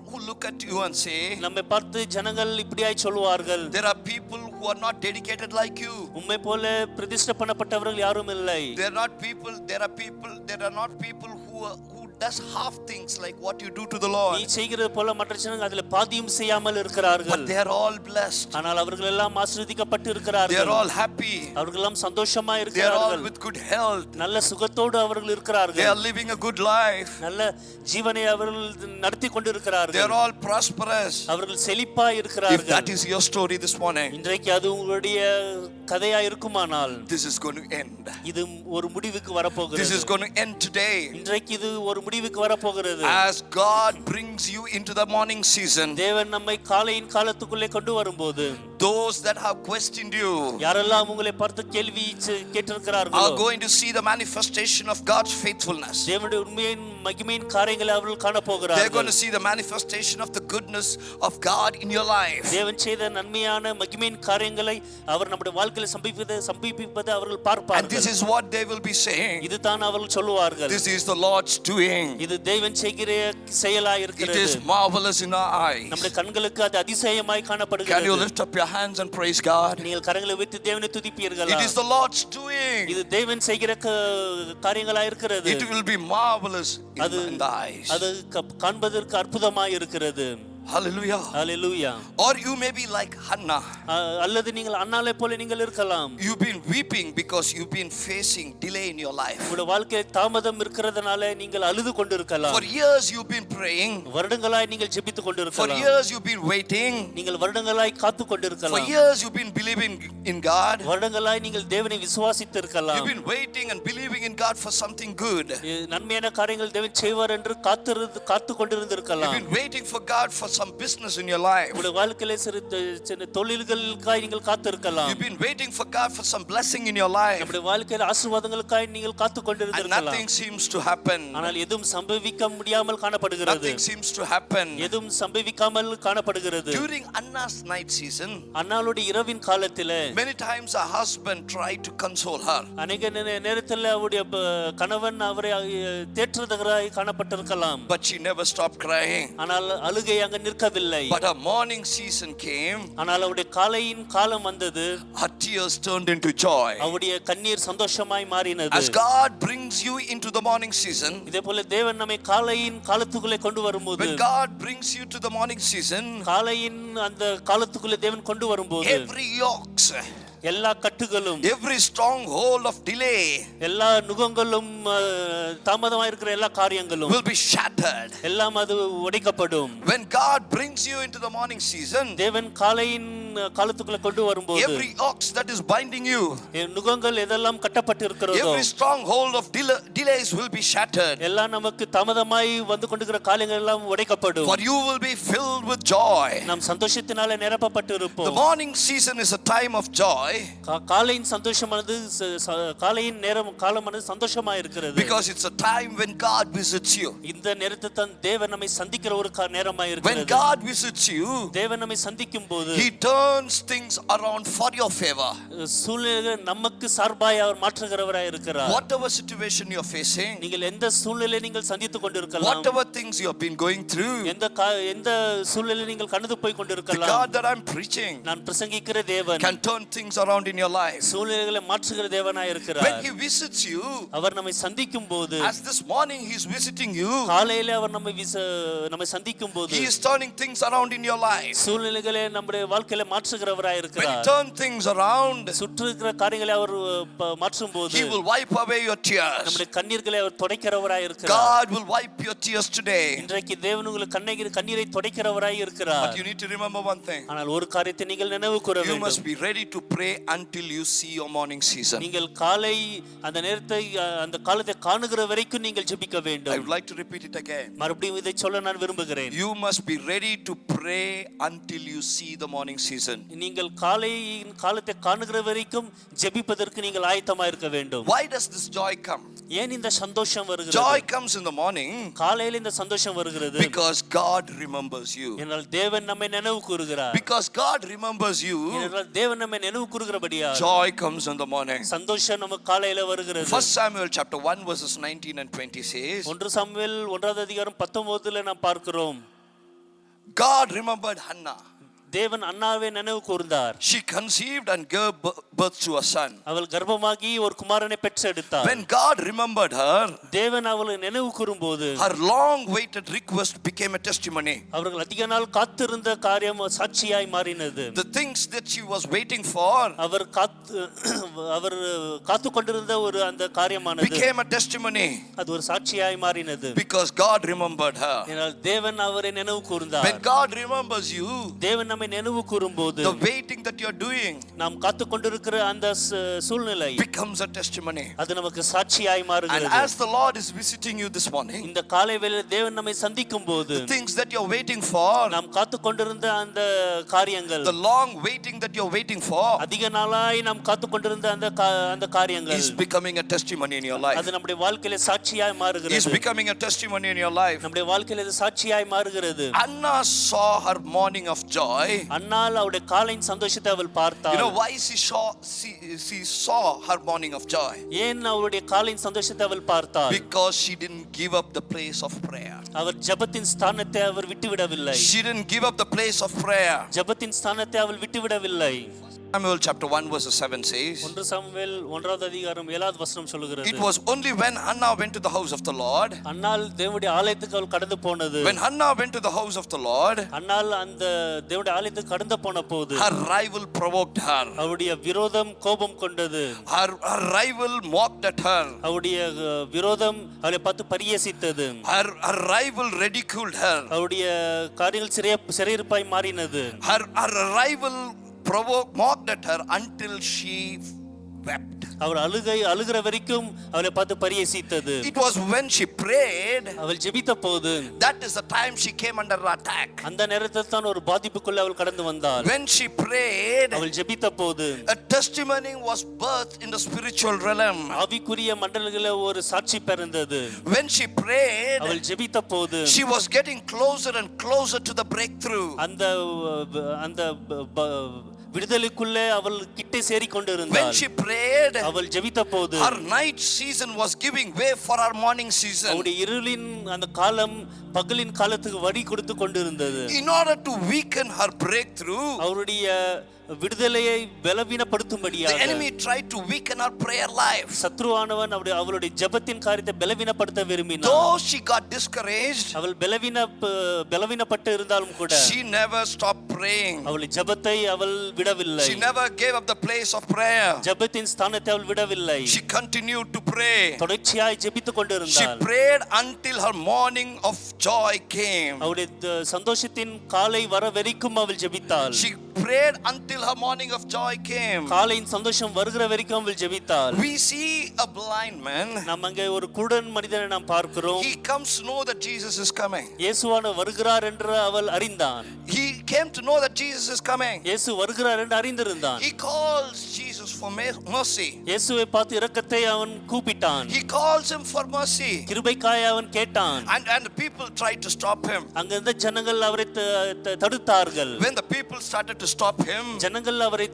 who look at you and say, நம்மை பார்த்து ஜனங்கள் இப்படியாய் சொல்லுவார்கள், there are people who are not dedicated like you. உம்மை போல பிரதிஷ்டை பண்ணப்பட்டவர்கள் யாரும் இல்லை. There are not people who does half things like what you do to the நீ Lord. செய்கிறது போல மற்ற ஜனங்கள் அதில் பாதியும் செய்யாமல் இருக்கிறார்கள். But they are all blessed. ஆனால் அவர்கள் எல்லாம் ஆசீர்வதிக்கப்பட்டு They இருக்கிறார்கள். are all happy. அவர்கள் எல்லாம் சந்தோஷமா They are all இருக்கிறார்கள். with good health. நல்ல சுகத்தோடு அவர்கள் They இருக்கிறார்கள். are living a good life. நல்ல ஜீவனை அவர்கள் நடத்தி They கொண்டிருக்கிறார்கள். are all prosperous. அவர்கள் செழிப்பா If இருக்கிறார்கள். that is your story this morning, இன்றைக்கு அது உங்களுடைய கதையா இருக்குமானால் this is going to end. இது ஒரு முடிவுக்கு This வரப்போகிறது. is going to end today. இன்றைக்கு இது ஒரு முடிவுக்கு வரப்போகிறது. As God brings you into the morning season, தேவன் நம்மை காலையின் காலத்துக்குள்ளே கொண்டு வரும்போது, those that have questioned you யாரெல்லாம் உங்களை பார்த்து கேள்வி கேட்டிருக்கிறார்களோ are going to see the manifestation of God's faithfulness. தேவனுடைய உண்மையின் மகிமையின் காரியங்களை அவர்கள் காண They're going போகிறார்கள். to see the manifestation of the goodness of God in your life. தேவன் செய்த நன்மையான மகிமையின் காரியங்களை அவர் நம்முடைய வாழ்க்கையில் சம்பவிப்பதை அவர்கள் And this பார்ப்பார்கள். is what they will be saying. இதுதான் அவர்கள் சொல்லுவார்கள், This is the Lord's doing. இது தேவன் செய்கிற செயலாய் It இருக்கிறது. is marvelous in our eyes. நம்முடைய கண்களுக்கு அது அதிசயமாய் Can you காணப்படுகிறது. lift up your hands and praise God? நீங்கள் கரங்களை வைத்து தேவனை துதிப்பீர்களா? It is the Lord's doing. இது தேவன் செய்கிற காரியங்களா இருக்கிறது. It will be marvelous in the eyes. அது காண்பதற்கு அற்புதமாய் இருக்கிறது. Hallelujah. Hallelujah. Or you may be like Hannah. அல்லது நீங்கள் அன்னாளை போல நீங்கள் இருக்கலாம். You've been weeping because you've been facing delay in your life. உங்களுடைய வாழ்க்கையில் தாமதம் இருக்கிறதுனால நீங்கள் அழுது கொண்டிருக்கலாம். For years you've been praying. வருடங்களாய் நீங்கள் ஜெபித்து For கொண்டிருக்கலாம். years you've been waiting. நீங்கள் வருடங்களாய் காத்து For கொண்டிருக்கலாம். years you've been believing in God. வருடங்களாய் நீங்கள் தேவனை விசுவாசித்து இருக்கலாம். You've been waiting and believing in God for something good. நன்மையான காரியங்கள் தேவன் செய்வார் என்று காத்து கொண்டிருந்திருக்கலாம். You've been waiting for God for some business in your life. உங்களுடைய வாழ்க்கையில சிறு தொழில்களுக்காய் நீங்கள் காத்திருக்கலாம். You've been waiting for God for some blessing in your life. நம்முடைய வாழ்க்கையில ஆசீர்வாதங்களுக்காய் நீங்கள் காத்து And கொண்டிருந்திருக்கலாம். nothing seems to happen. ஆனால் எதுவும் சம்பவிக்க முடியாமல் காணப்படுகிறது. Nothing seems to happen. எதுவும் சம்பவிக்காமல் காணப்படுகிறது. During Anna's night season, அன்னாளுடைய இரவின் காலத்திலே many times her husband tried to console her. அநேக நேரத்தில் அவருடைய கணவன் அவரை தேற்றுதகராய் காணப்பட்டிருக்கலாம். But she never stopped crying. ஆனால் அழுகை அங்க நிற்கவில்லை. But her morning season came. ஆனால் அவருடைய காலையின் காலம் வந்தது. Her tears turned into joy. அவருடைய கண்ணீர் சந்தோஷமாய் மாறினது. As God brings you into the morning season, இதே போல தேவன் நம்மை காலையின் காலத்துக்குள்ளே கொண்டு வரும்போது, when God brings you to the morning season, காலையின் அந்த காலத்துக்குள்ளே தேவன் கொண்டு வரும்போது, every yoke, எல்லா கட்டுகளும், every stronghold of delay எல்லா நுகங்களும், தாமதமாக இருக்கிற எல்லா காரியங்களும் will be shattered. எல்லாம் அது உடைக்கப்படும். When God brings you into the morning season, தேவன் காலையின் காலத்துக்குள்ள கொண்டு வரும்போது every ox that is binding you, நுகங்கள் எதெல்லாம் கட்டப்பட்டு இருக்கிறதோ, every stronghold of delays will be shattered. எல்லாம் நமக்கு தாமதமாய் வந்து கொண்டிருக்கிற காரியங்கள் எல்லாம் உடைக்கப்படும். For you will be filled with joy. நாம் சந்தோஷத்தினால நிரப்பப்பட்டு The இருப்போம். morning season is a time of joy காலையின் சந்தோஷமானது, காலையின் நேரம் காலமானது சந்தோஷமா இருக்கிறது. because it's a time when God visits you. இந்த நேரத்தை தான் தேவன் நம்மை சந்திக்கிற ஒரு நேரமா When இருக்கிறது. God visits you, தேவன் நம்மை சந்திக்கும் போது He turns things around for your favor. சூழ்நிலை நமக்கு சார்பாய் அவர் மாற்றுகிறவராய் இருக்கிறார். Whatever situation you're facing, நீங்கள் எந்த சூழ்நிலை நீங்கள் சந்தித்துக் கொண்டிருக்கலாம், whatever things you have been going through, எந்த சூழ்நிலை நீங்கள் கடந்து போய் the கொண்டிருக்கலாம், God that I'm preaching நான் பிரசங்கிக்கிற தேவன் can turn things around in your life. சூழ்நிலைகளை மாற்றுகிற தேவனாய் When இருக்கிறார். He visits you, அவர் நம்மை சந்திக்கும் போது, as this morning He's visiting you, காலையில அவர் நம்மை சந்திக்கும் போது He is turning things around in your life. சூழ்நிலைகளை நம்முடைய வாழ்க்கையில மாற்றுகிறவராய் When He இருக்கிறார். turns things around, சுற்றி இருக்கிற காரியங்களை அவர் மாற்றும் போது He will wipe away your tears. நம்முடைய கண்ணீர்களை அவர் துடைக்கிறவராய் இருக்கிறார். God will wipe your tears today. இன்றைக்கு தேவன் உங்களுக்கு கண்ணீரை துடைக்கிறவராய் இருக்கிறார். But you need to remember one thing. ஆனால் ஒரு காரியத்தை நீங்கள் நினைவு கூற You must வேண்டும். be ready to pray until you see your morning season. நீங்கள் காலை அந்த நேரத்தை அந்த காலத்தை காணுகிற வரைக்கும் நீங்கள் ஜெபிக்க I வேண்டும். would like to repeat it again. மறுபடியும் இதை சொல்ல நான் விரும்புகிறேன். You must be ready to pray until you see the morning season. நீங்கள் காலையின் காலத்தை காணுகிற வரைக்கும் ஜெபிப்பதற்கு நீங்கள் ஆயத்தமா இருக்க வேண்டும். Why does this joy come? ஏன் இந்த சந்தோஷம் Joy வருகிறது? comes in the morning காலையில இந்த சந்தோஷம் வருகிறது because God remembers you. ஏனென்றால் தேவன் நம்மை நினைவு கூறுகிறார். Because God remembers you, ஏனென்றால் தேவன் நம்மை நினைவு கூறுகிறபடியால் joy comes in the morning. சந்தோஷம் நமக்கு காலையில வருகிறது. 1 Samuel chapter 1 verses 19 and 20 says, 1 Samuel 1வது அதிகாரம் 19ல நாம் பார்க்கிறோம். God remembered Hannah. தேவன் அன்னாவை நினைவு கூர்ந்தார். She conceived and gave birth to a son. அவள் கர்ப்பமாகி ஒரு குமாரனை பெற்றெடுத்தார். When God remembered her, தேவன் அவளை நினைவு கூறும்போது her long waited request became a testimony. அவர்கள் அதிக நாள் காத்திருந்த காரியம் சாட்சியாய் மாறினது. The things that she was waiting for அவர் காத்து கொண்டிருந்த ஒரு அந்த காரியமானது became a testimony அது ஒரு சாட்சியாய் மாறினது. because God remembered her. ஏனால் தேவன் அவரை நினைவு கூர்ந்தார். When God remembers you, தேவன் நம்மை நினைவு கூறும்போது the waiting that you are doing நாம் காத்து கொண்டிருக்கிற அந்த சூழ்நிலை becomes a testimony. அது நமக்கு சாட்சியாய் And மாறுகிறது. as the Lord is visiting you this morning, இந்த காலை வேளையில் தேவன் நம்மை சந்திக்கும் போது the things that you're waiting for, நாம் காத்து கொண்டிருந்த அந்த காரியங்கள், the long waiting that you're waiting for, அதிக நாளாய் நாம் காத்து கொண்டிருந்த அந்த காரியங்கள் is becoming a testimony in your life. அது நம்முடைய வாழ்க்கையில சாட்சியாய் Is மாறுகிறது. becoming a testimony in your life. நம்முடைய வாழ்க்கையில இது சாட்சியாய் மாறுகிறது. Anna saw her morning of joy. அன்னாள் அவருடைய காலையின் சந்தோஷத்தை அவள் You பார்த்தாள். know why she saw her morning of joy? ஏன் அவருடைய காலையின் சந்தோஷத்தை அவள் பார்த்தாள்? Because she didn't give up the place of prayer. அவர் ஜெபத்தின் ஸ்தானத்தை அவர் விட்டுவிடவில்லை. She didn't give up the place of prayer. ஜெபத்தின் ஸ்தானத்தை அவள் விட்டுவிடவில்லை. Samuel chapter 1 verse 7 says, 1 Samuel 1வது அதிகாரம் 7வது வசனம் சொல்லுகிறது. it was only when Hannah went to the house of the Lord. அன்னாள் தேவனுடைய ஆலயத்துக்கு அவள் கடந்து போனது. When Hannah went to the house of the Lord, அன்னாள் அந்த தேவனுடைய ஆலயத்துக்கு கடந்து போன போது her rival provoked her. அவருடைய விரோதம் கோபம் கொண்டது. Her rival mocked at her. அவருடைய விரோதம் அவளை பார்த்து பரியாசித்தது. Her rival ridiculed her. அவருடைய காரியங்கள் சிறையிருப்பாய் மாறினது. Her rival mocked at her until she wept. அவள் அழுகிற வரைக்கும் அவளை பார்த்து பரியாசித்தது. It was when she prayed, அவள் ஜெபித்த போது that is the time she came under attack. அந்த நேரத்தில் தான் ஒரு பாதிப்புக்குள்ள அவள் கடந்து வந்தாள். When she prayed, அவள் ஜெபித்த போது a testimony was birthed in the spiritual realm. ஆவிக்குரிய மண்டலங்களில் ஒரு சாட்சி பிறந்தது. When she prayed, அவள் ஜெபித்த போது she was getting closer and closer to the breakthrough. அந்த விடுதலைக்குள்ளே அவள் கிட்டே சேரி When கொண்டிருந்தாள். she prayed, அவள் ஜெபித்த போது her night season was giving way for her morning season. அவளுடைய இருளின் அந்த காலம் பகலின் காலத்துக்கு வழி கொடுத்து கொண்டிருந்தது. In order to weaken her breakthrough, அவருடைய விடுதலையை The பலவீனப்படுத்தும்படியாக enemy tried to weaken our prayer life. சத்ருவானவன் அவளுடைய ஜெபத்தின் காரியத்தை பலவீனப்படுத்த விரும்பினான். Though she got discouraged, அவள் பலவீனப்பட்டு இருந்தாலும் கூட she never stopped praying. அவள் ஜெபத்தை அவள் விடவில்லை. She never gave up the place of prayer. ஜெபத்தின் ஸ்தானத்தை அவள் விடவில்லை. She continued to pray. தொடர்ச்சியாய் ஜெபித்துக் She கொண்டிருந்தாள். prayed until her morning of joy came. அவளுடைய சந்தோஷத்தின் காலை வர வரைக்கும் அவள் ஜெபித்தாள். She prayed until her morning of joy came. காலையின் சந்தோஷம் வருகிற வரைக்கும் அவள் ஜெபித்தாள். We see a blind man. நாம் அங்கே ஒரு குருடன் மனிதனை நாம் பார்க்கிறோம். He comes to know that Jesus is coming. இயேசுவானவர் வருகிறார் என்று அவள் அறிந்தான். He came to know that Jesus is coming. இயேசு வருகிறார் என்று அறிந்திருந்தான். He calls Jesus for mercy. இயேசுவை பார்த்து இரக்கத்தை அவன் கூப்பிட்டான். He calls him for mercy. கிருபைக்காய் அவன் கேட்டான். And the people tried to stop him. அங்க இருந்த ஜனங்கள் அவரை தடுத்தார்கள். When the people started to stop him, ஜனங்கள் அவரை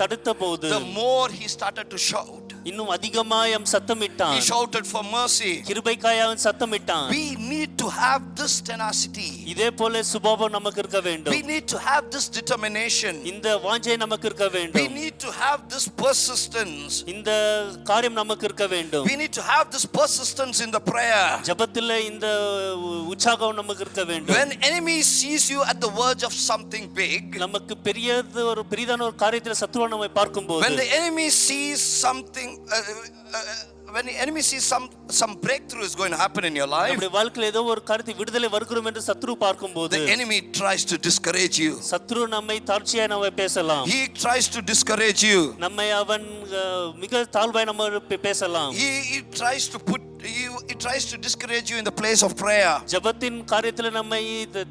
தடுத்த போது the more he started to shout. இன்னும் அதிகமாய் அவன் சத்தமிட்டான். He shouted for mercy. கிருபைக்காய் அவன் சத்தமிட்டான். We need to have this tenacity. இதே போல சுபாவம் நமக்கு இருக்க வேண்டும். We need to have this determination. இந்த வாஞ்சை நமக்கு இருக்க We வேண்டும். need to have this persistence. இந்த காரியம் நமக்கு இருக்க வேண்டும். We need to have this persistence in the prayer. ஜெபத்திலே இந்த உற்சாகம் நமக்கு இருக்க வேண்டும். When enemy sees you at the verge of something big, நமக்கு பெரிதான ஒரு காரியத்தில் சத்துருவா நம்மை பார்க்கும்போது, when the enemy sees something when the enemy sees some breakthrough is going to happen in your life, நம்முடைய வாழ்க்கையில் ஏதோ ஒரு காரியத்தை விடுதலை வருகிறோம் என்று சத்ரு பார்க்கும்போது, the enemy tries to discourage you. சத்ரு நம்மை தாழ்ச்சியாய் நம்ம பேசலாம். He tries to discourage you. நம்மை அவன் மிக தாழ்வாய் நம்ம பேசலாம். He tries to put you, he tries to discourage you in the place of prayer. ஜெபத்தின் காரியத்தில் நம்மை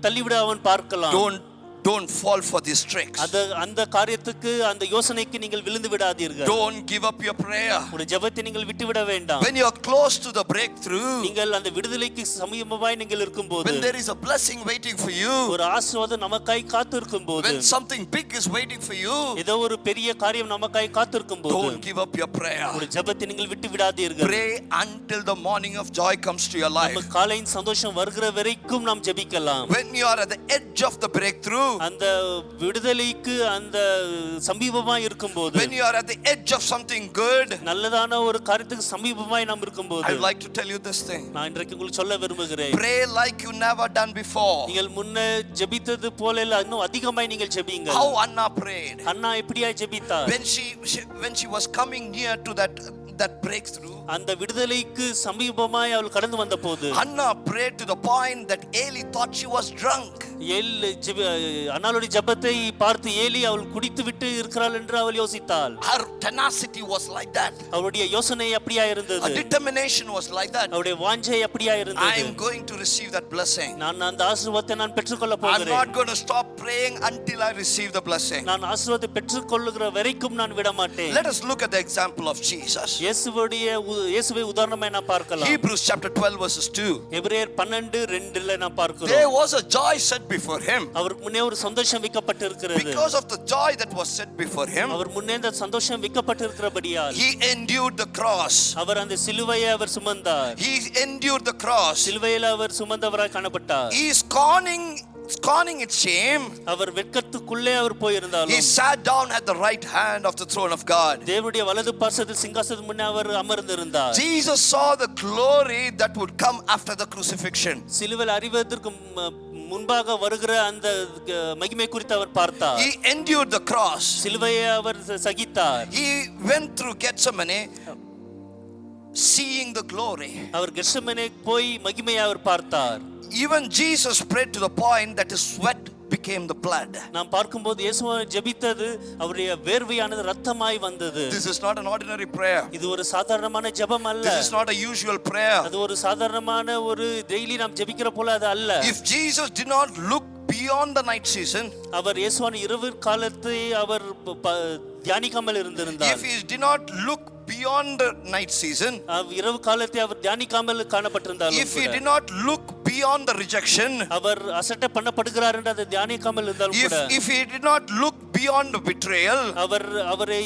தள்ளிவிட அவன் பார்க்கலாம். Don't fall for these tricks. அந்த காரியத்துக்கு அந்த யோசனைக்கு நீங்கள் விழுந்து விடாதீர்கள். Don't give up your prayer. உங்களுடைய ஜெபத்தை நீங்கள் விட்டுவிட வேண்டாம். When you are close to the breakthrough, நீங்கள் அந்த விடுதலைக்கு சமீபமாய் நீங்கள் இருக்கும்போது, when there is a blessing waiting for you, ஒரு ஆசீர்வாதம் நமக்காய் காத்திருக்கும்போது, when something big is waiting for you, ஏதோ ஒரு பெரிய காரியம் நமக்காய் காத்திருக்கும்போது, don't give up your prayer. உங்களுடைய ஜெபத்தை நீங்கள் விட்டு விடாதீர்கள். Pray until the morning of joy comes to your life. நம்ம காலையின் சந்தோஷம் வருகிற வரைக்கும் நாம் ஜெபிக்கலாம். When you are at the edge of the breakthrough, அந்த விடுதலைக்கு அந்த சமீபமாய் இருக்கும்போது, when you are at the edge of something good, நல்லதான ஒரு காரியத்துக்கு சமீபமாய் நாம் இருக்கும்போது, I would like to tell you this thing. நான் இன்றைக்கு உங்களுக்கு சொல்ல விரும்புகிறேன். Pray like you never done before. நீங்கள் முன்ன ஜெபித்தது போல இல்ல, இன்னும் அதிகமாய் நீங்கள் ஜெபிங்க. How Anna prayed. அண்ணா எப்படியாய் ஜெபித்தார்? When she was coming near to that breakthrough, அந்த விடுதலைக்கு சமீபமாய் அவள் கடந்து வந்த போது, Anna prayed to the point that Eli thought she was drunk. அன்னாளுடைய ஜெபத்தை பார்த்து ஏலி அவள் குடித்து விட்டு இருக்கிறாள் என்று அவள் யோசித்தாள். Her tenacity was like that. அவளுடைய யோசனை அப்படியே இருந்தது. Her determination was like that. அவளுடைய வாஞ்சை அப்படியே I இருந்தது. am going to receive that blessing. நான் அந்த ஆசீர்வாதத்தை நான் பெற்றுக்கொள்ள I'm போகிறேன். not going to stop praying until I receive the blessing. நான் ஆசீர்வாதத்தை பெற்றுக்கொள்ளுகிற வரைக்கும் நான் விட மாட்டேன். Let us look at the example of Jesus. இயேசுவை உதாரணமாய் நாம் பார்க்கலாம். Hebrews chapter 12 verses 2. எபிரேயர் 12:2 நாம் பார்க்கிறோம். There was a joy set before him. அவருக்கு முன்னே ஒரு சந்தோஷம் வைக்கப்பட்டிருக்கிறது. Because of the joy that was set before him, அவர் முன்னே அந்த சந்தோஷம் வைக்கப்பட்டிருக்கிறபடியால் he endured the cross. அவர் அந்த சிலுவையை அவர் சுமந்தார். He endured the cross. சிலுவையில் அவர் சுமந்தவராய் காணப்பட்டார். He is scorning its shame. அவர் வெட்கத்துக்குள்ளே அவர் போயிருந்தாலும், He sat down at the right hand of the throne of God. தேவனுடைய வலது பார்சத்தில் சிங்காசனத்துக்கு முன்னே அவர் அமர்ந்திருந்தார். Jesus saw the glory that would come after the crucifixion. சிலுவையில் அறிவதற்கு முன்பாக வருகிற அந்த மகிமை குறித்து அவர் பார்த்தார். He endured the cross. சிலுவையை அவர் சகித்தார். He went through Gethsemane seeing the glory. அவர் கெத்செமனே போய் மகிமையை அவர் பார்த்தார். Even Jesus prayed to the point that his sweat became the blood. நாம் பார்க்கும்போது இயேசு ஜெபித்தது அவருடைய வேர்வையானது இரத்தமாய் வந்தது. This is not an ordinary prayer. இது ஒரு சாதாரணமான ஜெபம் அல்ல. This is not a usual prayer. அது ஒரு சாதாரணமான ஒரு டெய்லி நாம் ஜெபிக்கிற போல அது அல்ல. If Jesus did not look beyond the night season, அவர் இயேசுவான இரவு காலத்தை அவர் தியானிக்காமல் இருந்திருந்தால், if he did not look beyond the night season, இரவு காலத்தை அவர் தியானிக்காமல் காணப்பட்டிருந்தாலும், if he did not look beyond the rejection, அவர் அசட்டை பண்ணப்படுகிறார் என்று அதை தியானிக்காமல் இருந்தாலும் கூட, if he did not look beyond the betrayal, அவரை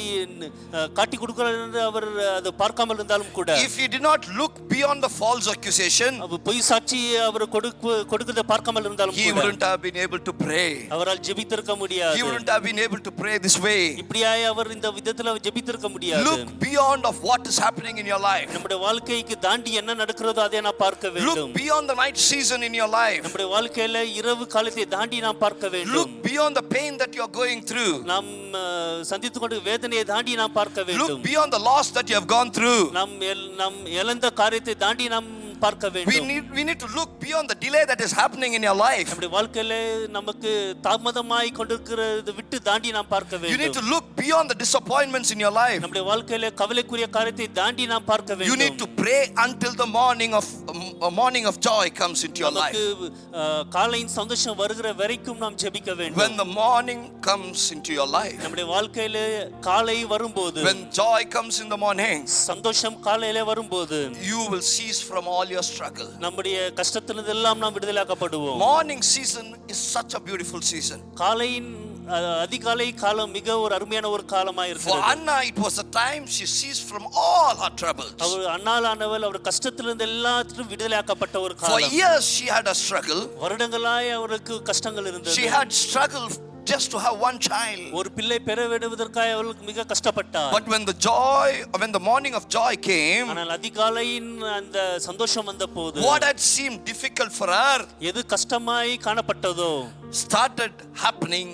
காட்டி கொடுக்கிறார் என்று அவர் அதை பார்க்காமல் இருந்தாலும் கூட, if he did not look beyond the false accusation, பொய் சாட்சி அவர் கொடுக்கிறதை பார்க்காமல் இருந்தாலும் he wouldn't have been able to pray. அவரால் ஜெபித்திருக்க முடியாது. He wouldn't have been able to pray this way. இப்படியாய் அவர் இந்த விதத்துல ஜெபித்திருக்க முடியாது. Look beyond of what is happening in your life. நம்முடைய வாழ்க்கைக்கு தாண்டி என்ன நடக்கிறதோ அதை நாம் பார்க்க வேண்டும். Look beyond the night season in your life. நம்முடைய வாழ்க்கையில இரவு காலத்தை தாண்டி நாம் பார்க்க வேண்டும். Look beyond the pain that you are going through. நாம் சந்தித்துக் கொண்ட வேதனையை தாண்டி நாம் பார்க்க வேண்டும். Look beyond the loss that you have gone through. நாம் இழந்த காரியத்தை தாண்டி நாம் பார்க்க வேண்டும். We need to look beyond the delay that is happening in your life. நம்முடைய வாழ்க்கையில நமக்கு தாமதமாய் கொண்டிருக்கிறது விட்டு தாண்டி நாம் பார்க்க வேண்டும். You need to look beyond the disappointments in your life. நம்முடைய வாழ்க்கையில கவலைக்குரிய காரியத்தை தாண்டி நாம் பார்க்க வேண்டும். You need to pray until the morning of joy comes into your life. நமக்கு காலையின் சந்தோஷம் வருகிற வரைக்கும் நாம் ஜெபிக்க வேண்டும். When the morning comes into your life, நம்முடைய வாழ்க்கையில காலை வரும்போது, when joy comes in the morning, சந்தோஷம் காலையில வரும்போது, you will cease from all your struggle. நம்முடைய கஷ்டத்திலிருந்து எல்லாம் நாம் விடுதலையாக்கப்படுவோம். Morning season is such a beautiful season. காலையின் அதிகாலை காலம் மிக ஒரு அருமையான ஒரு காலமாய் For இருக்கிறது. Anna, it was a time she ceased from all her troubles. அவர் அன்னாளானவள் அவர் கஷ்டத்திலிருந்து எல்லாத்திலும் விடுதலையாக்கப்பட்ட ஒரு For காலம். years she had a struggle. வருடங்களாய் அவருக்கு கஷ்டங்கள் இருந்தது. She had struggle just to have one child. ஒரு பிள்ளை பெற வேண்டுவதற்காக அவளுக்கு மிக கஷ்டப்பட்டார். But when the morning of joy came, ஆனால் அதிகாலையின் அந்த சந்தோஷம் வந்தபோது, what had seemed difficult for her எது கஷ்டமாய் காணப்பட்டதோ started happening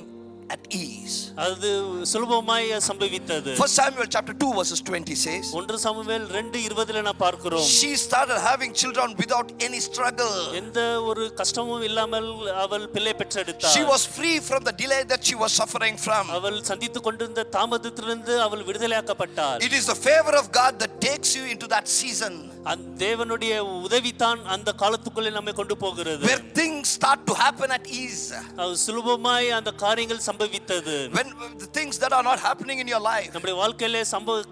at ease. அது சுலபமாய் சம்பவித்தது. 1 Samuel chapter 2 verses 20 says, 1 Samuel 2:20 நாம் பார்க்கிறோம். she started having children without any struggle. எந்த ஒரு கஷ்டமும் இல்லாமல் அவள் பிள்ளை பெற்றெடுத்தாள். She was free from the delay that she was suffering from. அவள் சந்தித்துக் கொண்டிருந்த தாமதத்திலிருந்து அவள் விடுதலையாக்கப்பட்டாள். It is the favor of God that takes you into that season, அந்த தேவனுடைய உதவி தான் அந்த காலத்துக்குள்ளே நம்மை கொண்டு போகிறது. where things start to happen at ease. அது சுலபமாய் அந்த காரியங்கள் சம்பவித்தது. When the things that are not happening in your life, நம்முடைய வாழ்க்கையிலே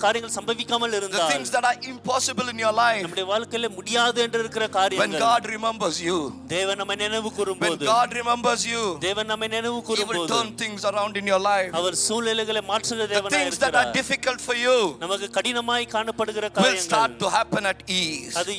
காரியங்கள் சம்பவிக்காமல் the இருந்தால், things that are impossible in your life, நம்முடைய வாழ்க்கையிலே முடியாது என்று இருக்கிற when காரியங்கள், God remembers you, தேவன் நம்மை நினைவு when கூறும்போது, God remembers you, தேவன் நம்மை நினைவு He will கூறும்போது, turn things around in your life. அவர் சூழ்நிலைகளை மாற்றுகிற The தேவனாய் things that are இருக்கிறார். difficult for you நமக்கு கடினமாய் காணப்படுகிற will காரியங்கள் start to happen at ease. அது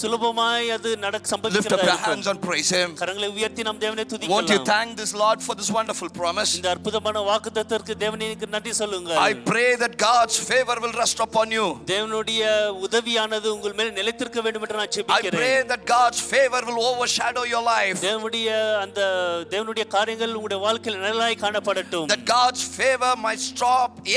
சுலபமாய் அது Lift up சம்பவிக்கிறதா your இருக்கும். hands and praise Him. கரங்களை உயர்த்தி நாம் தேவனை Won't you துதிக்கலாம். thank this Lord for this wonderful promise? இந்த அற்புதமான வாக்குத்தத்தத்திற்கு தேவனுக்கு நன்றி சொல்லுங்க. I pray that God's favor will rest upon you. தேவனுடைய உதவியானது உங்கள் மேல் நிலைத்திருக்க வேண்டும் என்று நான் I ஜெபிக்கிறேன். pray that God's favor will overshadow your life. தேவனுடைய காரியங்கள் உங்களுடைய வாழ்க்கையில் நிழலாய் காணப்படட்டும். That God's favor might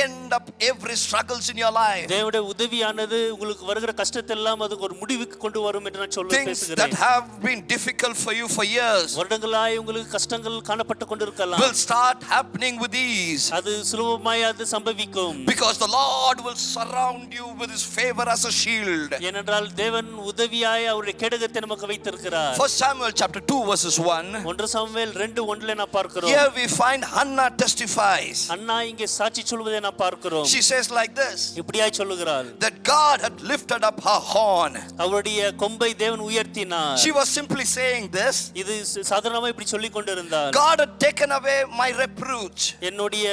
end up every struggles in your life. தேவனுடைய உதவியானது உங்களுக்கு வருகிற கஷ்டத்தை எல்லாம் அதுக்கு ஒரு முடிவுக்கு கொண்டு வரும் என்று நான் சொல்ல Things that பேசுகிறேன். have been difficult for you for years வருடங்களாய் உங்களுக்கு கஷ்டங்கள் காணப்பட்டு கொண்டிருக்கலாம். will start happening with ease. அது சுலபமாய் அது சம்பவிக்கும். Because the Lord will surround you with His favor as a shield. ஏனென்றால் தேவன் உதவியாய் அவருடைய கேடகத்தை நமக்கு வைத்திருக்கிறார். 1 Samuel chapter 2 verses 1. 1 சாமுவேல் 2:1 நாம் பார்க்கிறோம். Here we find Hannah testifies. அண்ணா இங்கே சாட்சி சொல்வதை நாம் பார்க்கிறோம். She says like this, இப்படியாய் சொல்லுகிறாள், that God had lifted up her horn. அவருடைய கொம்பை தேவன் உயர்த்தினார். She was simply saying this, இது சாதாரணமா இப்படி சொல்லிக் கொண்டிருந்தார். God had taken away my reproach. என்னுடைய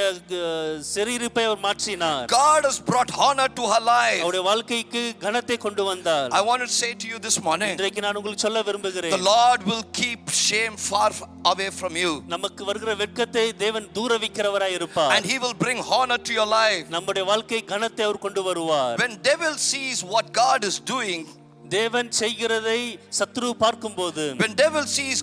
சிறையிருப்பை அவர் மாற்றினார். God has brought honor to her life. அவருடைய வாழ்க்கைக்கு கனத்தை கொண்டு வந்தார். I want to say to you this morning, இன்றைக்கு நான் உங்களுக்கு சொல்ல விரும்புகிறேன், the Lord will keep shame far away from you. நமக்கு வருகிற வெட்கத்தை தேவன் தூர வைக்கிறவராய் இருப்பார். And He will bring honor to your life. நம்முடைய வாழ்க்கை கனத்தை அவர் கொண்டு வருவார். When devil sees what God is doing, தேவன் செய்கிறதை சத்ரு பார்க்கும்போது, when devil sees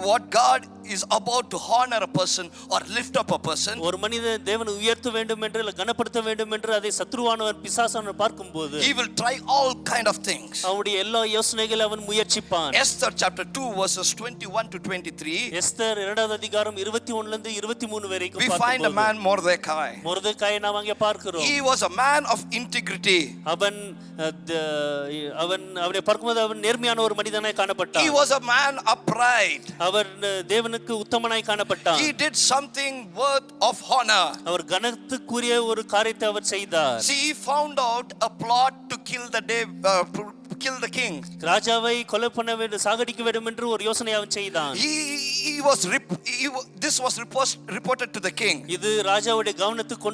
what God is about to honor a person or lift up a person, ஒரு மனிதன் தேவனை உயர்த்த வேண்டும் என்று இல்ல கனப்படுத்த வேண்டும் என்று அதை சத்ருவானவன் பிசாசானவன் பார்க்கும்போது, he will try all kind of things. அவனுடைய எல்லா யோசனைகளை அவன் முயற்சிப்பான். Esther chapter 2 verses 21 to 23. Esther 2வது அதிகாரம் 21 ல இருந்து 23 வரைக்கும் We find a man Mordecai. மொர்தெகாயை நாம் அங்கே பார்க்கிறோம். He was a man of integrity. அவனை பார்க்கும்போது அவன் நேர்மையான ஒரு மனிதனாய் காணப்பட்டான். He was a man upright. அவர் தேவனுக்கு தேவனுக்கு உத்தமனாய் காணப்பட்டான். He did something worth of honor. அவர் கனத்துக்குரிய ஒரு காரியத்தை அவர் செய்தார். See, he found out a plot to kill the king. ராஜாவை கொலை பண்ண வேண்டும், சாகடிக்க வேண்டும் என்று ஒரு யோசனை அவன் செய்தான். This was reported to the king. இது ராஜாவுடைய கவனத்துக்கு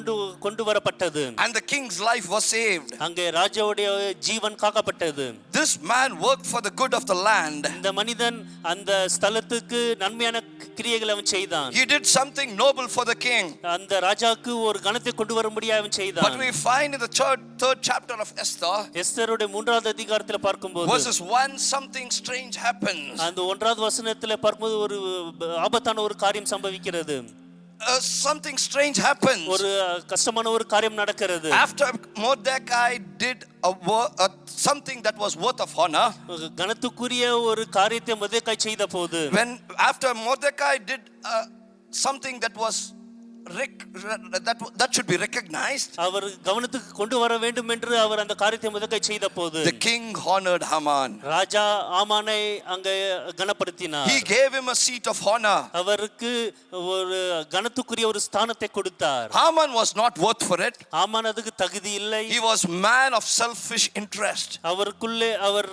கொண்டு வரப்பட்டது. And the king's life was saved. அங்கே ராஜாவுடைய ஜீவன் காக்கப்பட்டது. This man worked for the good of the land. இந்த மனிதன் அந்த ஸ்தலத்துக்கு நன்மையான கிரியைகளை அவன் செய்தான். He did something noble for the king. அந்த ராஜாவுக்கு ஒரு கனத்தை கொண்டு வரும்படியாக அவன் செய்தான். But we find in the third chapter of Esther, எஸ்தருடைய 3வது அதிகாரத்தில் பார்க்கும்போது verses 1, something strange happens. அந்த 1வது வசனத்தில் பார்க்கும்போது ஒரு ஆபத்தான ஒரு காரியம் சம்பவிக்கிறது. Something strange happens. ஒரு கஷ்டமான ஒரு காரியம் நடக்கிறது. After Mordecai did something that was worth of honor, கனத்துக்குரிய ஒரு காரியத்தை மொர்தெகாய் செய்த போது, after Mordecai did something that was that should be recognized, அவர் கவனத்துக்கு கொண்டு வர வேண்டும் என்று அவர் அந்த காரியத்தை மொர்தெகாய் செய்த போது, the king honored Haman. ராஜா ஆமானை அங்கே கனப்படுத்தினார். He gave him a seat of honor. அவருக்கு ஒரு கனத்துக்குரிய ஒரு ஸ்தானத்தை கொடுத்தார். Haman was not worth for it. ஆமான் அதுக்கு தகுதி இல்லை. He was man of selfish interest. அவருக்குள்ளே அவர்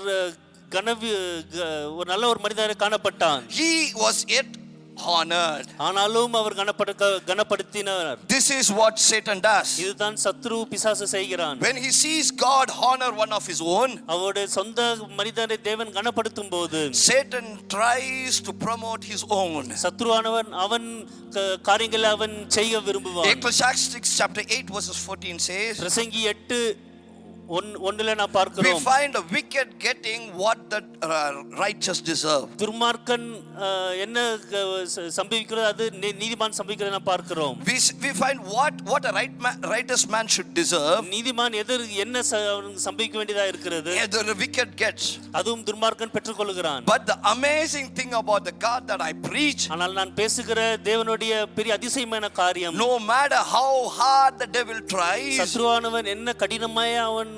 ஒரு நல்ல ஒரு மனிதரை காணப்பட்டான். He was yet honored. ஆனாலும் அவர் கனப்படுத்தினார். This is what Satan does. இதுதான் சத்ரு பிசாசு செய்கிறான். When he sees God honor one of his own, அவருடைய சொந்த மனிதனை தேவன் கனப்படுத்தும் போது, Satan tries to promote his own. சத்ருவானவன் அவன் காரியங்களை அவன் செய்ய விரும்புவான். Ecclesiastes chapter 8 verses 14 says, பிரசங்கி 8:1 நான் we பார்க்கிறோம், find a wicked getting what the righteous deserve. துர்மார்க்கன் என்ன சம்பவிக்கிறது அது நீதிமான் சம்பவிக்கிறது நான் பார்க்கிறோம். We find what a righteous man should deserve. நீதிமான் என்ன சம்பவிக்க வேண்டியதா இருக்கிறது, The wicked gets. அதுவும் துர்மார்க்கன் பெற்றுக்கொள்கிறான். But the amazing thing about the God that I preach, ஆனால் நான் பேசுகிற தேவனுடைய பெரிய அதிசயமான காரியம், no matter how hard the devil tries, சத்ருவானவன் என்ன கடினமாய் அவன்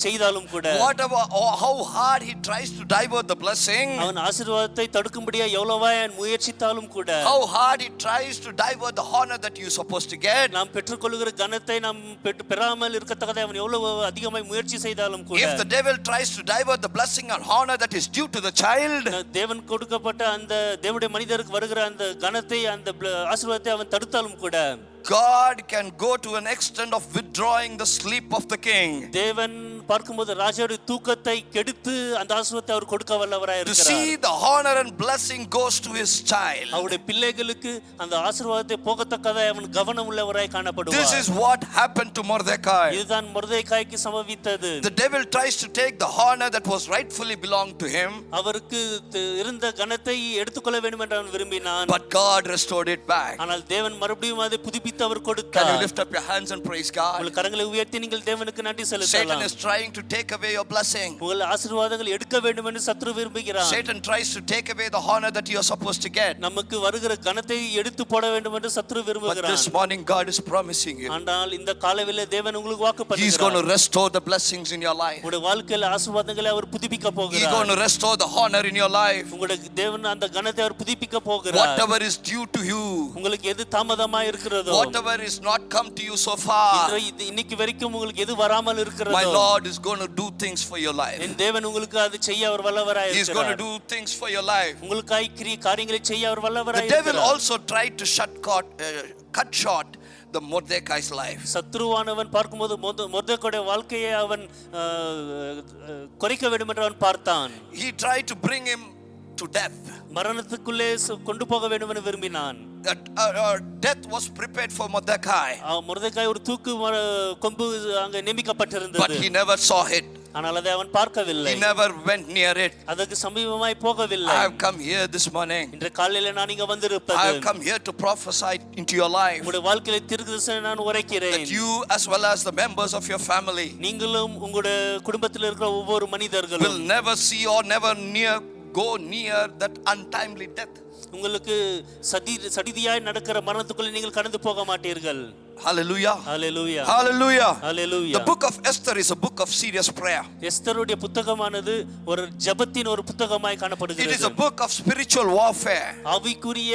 செய்தாலும் கூட, whatever or how hard he tries to divert the blessing, அவன் ஆசீர்வாதத்தை தடுக்கும்படியா எவ்வளவாய் முயற்சித்தாலும் கூட, how hard he tries to divert the honor that you supposed to get, நாம் பெற்றுக்கொள்கிற கனத்தை நாம் பெறாமல் இருக்கத்தக்கதை அவன் எவ்வளவு அதிகமாய் முயற்சி செய்தாலும் கூட, if the devil tries to divert the blessing and honor that is due to the child, தேவன் கொடுக்கப்பட்ட அந்த தேவனுடைய மனிதருக்கு வருகிற அந்த கனத்தை அந்த ஆசீர்வாதத்தை அவன் தடுத்தாலும் கூட, God can go to an extent of withdrawing the sleep of the king. தேவன் பார்க்கும்போது ராஜாவுடைய தூக்கத்தை கெடுத்து அந்த ஆசீர்வாதத்தை அவர் கொடுக்க வல்லவராய் To இருக்கிறார். see the honor and blessing goes to his child. அவருடைய பிள்ளைகளுக்கு அந்த ஆசீர்வாதத்தை போகத்தக்கதை அவன் கவனம் உள்ளவராய் காணப்படுவார். This is what happened to Mordecai. இதுதான் மொர்தெகாய்க்கு சம்பவித்தது. The devil tries to take the honor that was rightfully belonged to him, அவருக்கு இருந்த கனத்தை எடுத்துக்கொள்ள வேண்டும் என்று அவன் விரும்பினான். but God restored it back. ஆனால் தேவன் மறுபடியும் அதை புதுப்பித்து அவர் Can கொடுத்தார். you lift up your hands and praise God? உங்கள் கரங்களை உயர்த்தி நீங்கள் தேவனுக்கு நன்றி Satan செலுத்தலாம். is trying to take away your blessing. உங்கள் ஆசீர்வாதங்கள் எடுக்க வேண்டும் என்று சத்ரு விரும்புகிறான். Satan tries to take away the honor that you are supposed to get. நமக்கு வருகிற கனத்தை எடுத்து போட வேண்டும் என்று சத்ரு But விரும்புகிறான். this morning God is promising you, ஆனால் இந்த காலையிலே தேவன் உங்களுக்கு வாக்கு He's going to பண்ணுகிறார். restore the blessings in your life. உங்களுடைய வாழ்க்கையில ஆசீர்வாதங்களை அவர் புதுப்பிக்க He's போகிறார். going to restore the honor in your life. உங்களுடைய தேவன் அந்த கனத்தை அவர் புதுப்பிக்க போகிறார். Whatever is due to you, உங்களுக்கு எது தாமதமா இருக்கிறதோ, whatever is not come to you so far, இன்னைக்கு வரைக்கும் உங்களுக்கு எது வராமல் my இருக்கிறதோ, Lord is going to do things for your life. என் தேவன் உங்களுக்கு அது செய்ய அவர் வல்லவராய் He's going to இருக்கிறார். do things for your life. உங்களுக்காய் காரியங்களை செய்ய அவர் The வல்லவராய் devil இருக்கிறார். also tried to cut short the Mordecai's life. சத்ருவானவன் பார்க்கும்போது மொர்தெகாயுடைய வாழ்க்கையை அவன் குறைக்க வேண்டும் என்று அவன் பார்த்தான். He tried to bring him to death. மரணத்துக்குள்ளே கொண்டு போக வேண்டும் என்று விரும்பினான். Death was prepared for Mordecai, மொர்தெகாய் ஒரு தூக்கு கொம்பு அங்கே but நியமிக்கப்பட்டிருந்தது. he never saw it. ஆனால் அதை அவன் பார்க்கவில்லை. He never went near it. அதற்கு சமீபமாய் போகவில்லை. I have come here this morning. இன்று காலையில நான் இங்க I வந்திருப்பது, have come here to prophesy into your life உங்களுடைய வாழ்க்கையில தீர்க்கதரிசனம் நான் உரைக்கிறேன். that you as well as the members of your family நீங்களும் உங்களுடைய குடும்பத்தில் இருக்கிற ஒவ்வொரு will மனிதர்களும் never see or never go near that untimely death. உங்களுக்கு சடிதியாய் நடக்கிற மரணத்துக்குள்ள நீங்கள் கடந்து போக மாட்டீர்கள். Hallelujah. Hallelujah Hallelujah. Hallelujah. The book of Esther is a book of serious prayer. எஸ்தருடைய புத்தகமானது ஒரு ஜெபத்தின் ஒரு புத்தகமாய் It is காணப்படுகிறது. a book of spiritual warfare. ஆவிக்குரிய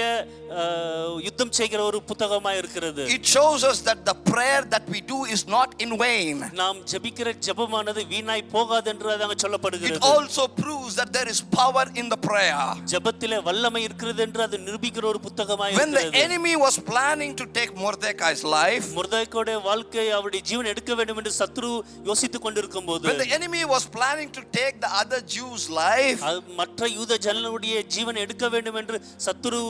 யுத்தம் செய்கிற ஒரு புத்தகமாய் இருக்கிறது. It shows us that the prayer that we do is not in vain. நாம் ஜெபிக்கிற ஜெபமானது வீணாய் போகாது என்று அங்க It சொல்லப்படுகிறது. also proves that there is power in the prayer. ஜெபத்திலே வல்லமை இருக்கிறது என்று அது நிரூபிக்கிற ஒரு புத்தகமாய் When the இருக்கிறது. enemy was planning to take Mordecai's life, மொர்தெகாயுடைய வாழ்க்கை அவருடைய ஜீவன் எடுக்க வேண்டும் என்று சத்ரு யோசித்துக் கொண்டிருக்கும்போது, when the enemy was planning to take the other Jews' life, மற்ற யூத ஜனங்களுடைய ஜீவன் எடுக்க வேண்டும் என்று சத்ரு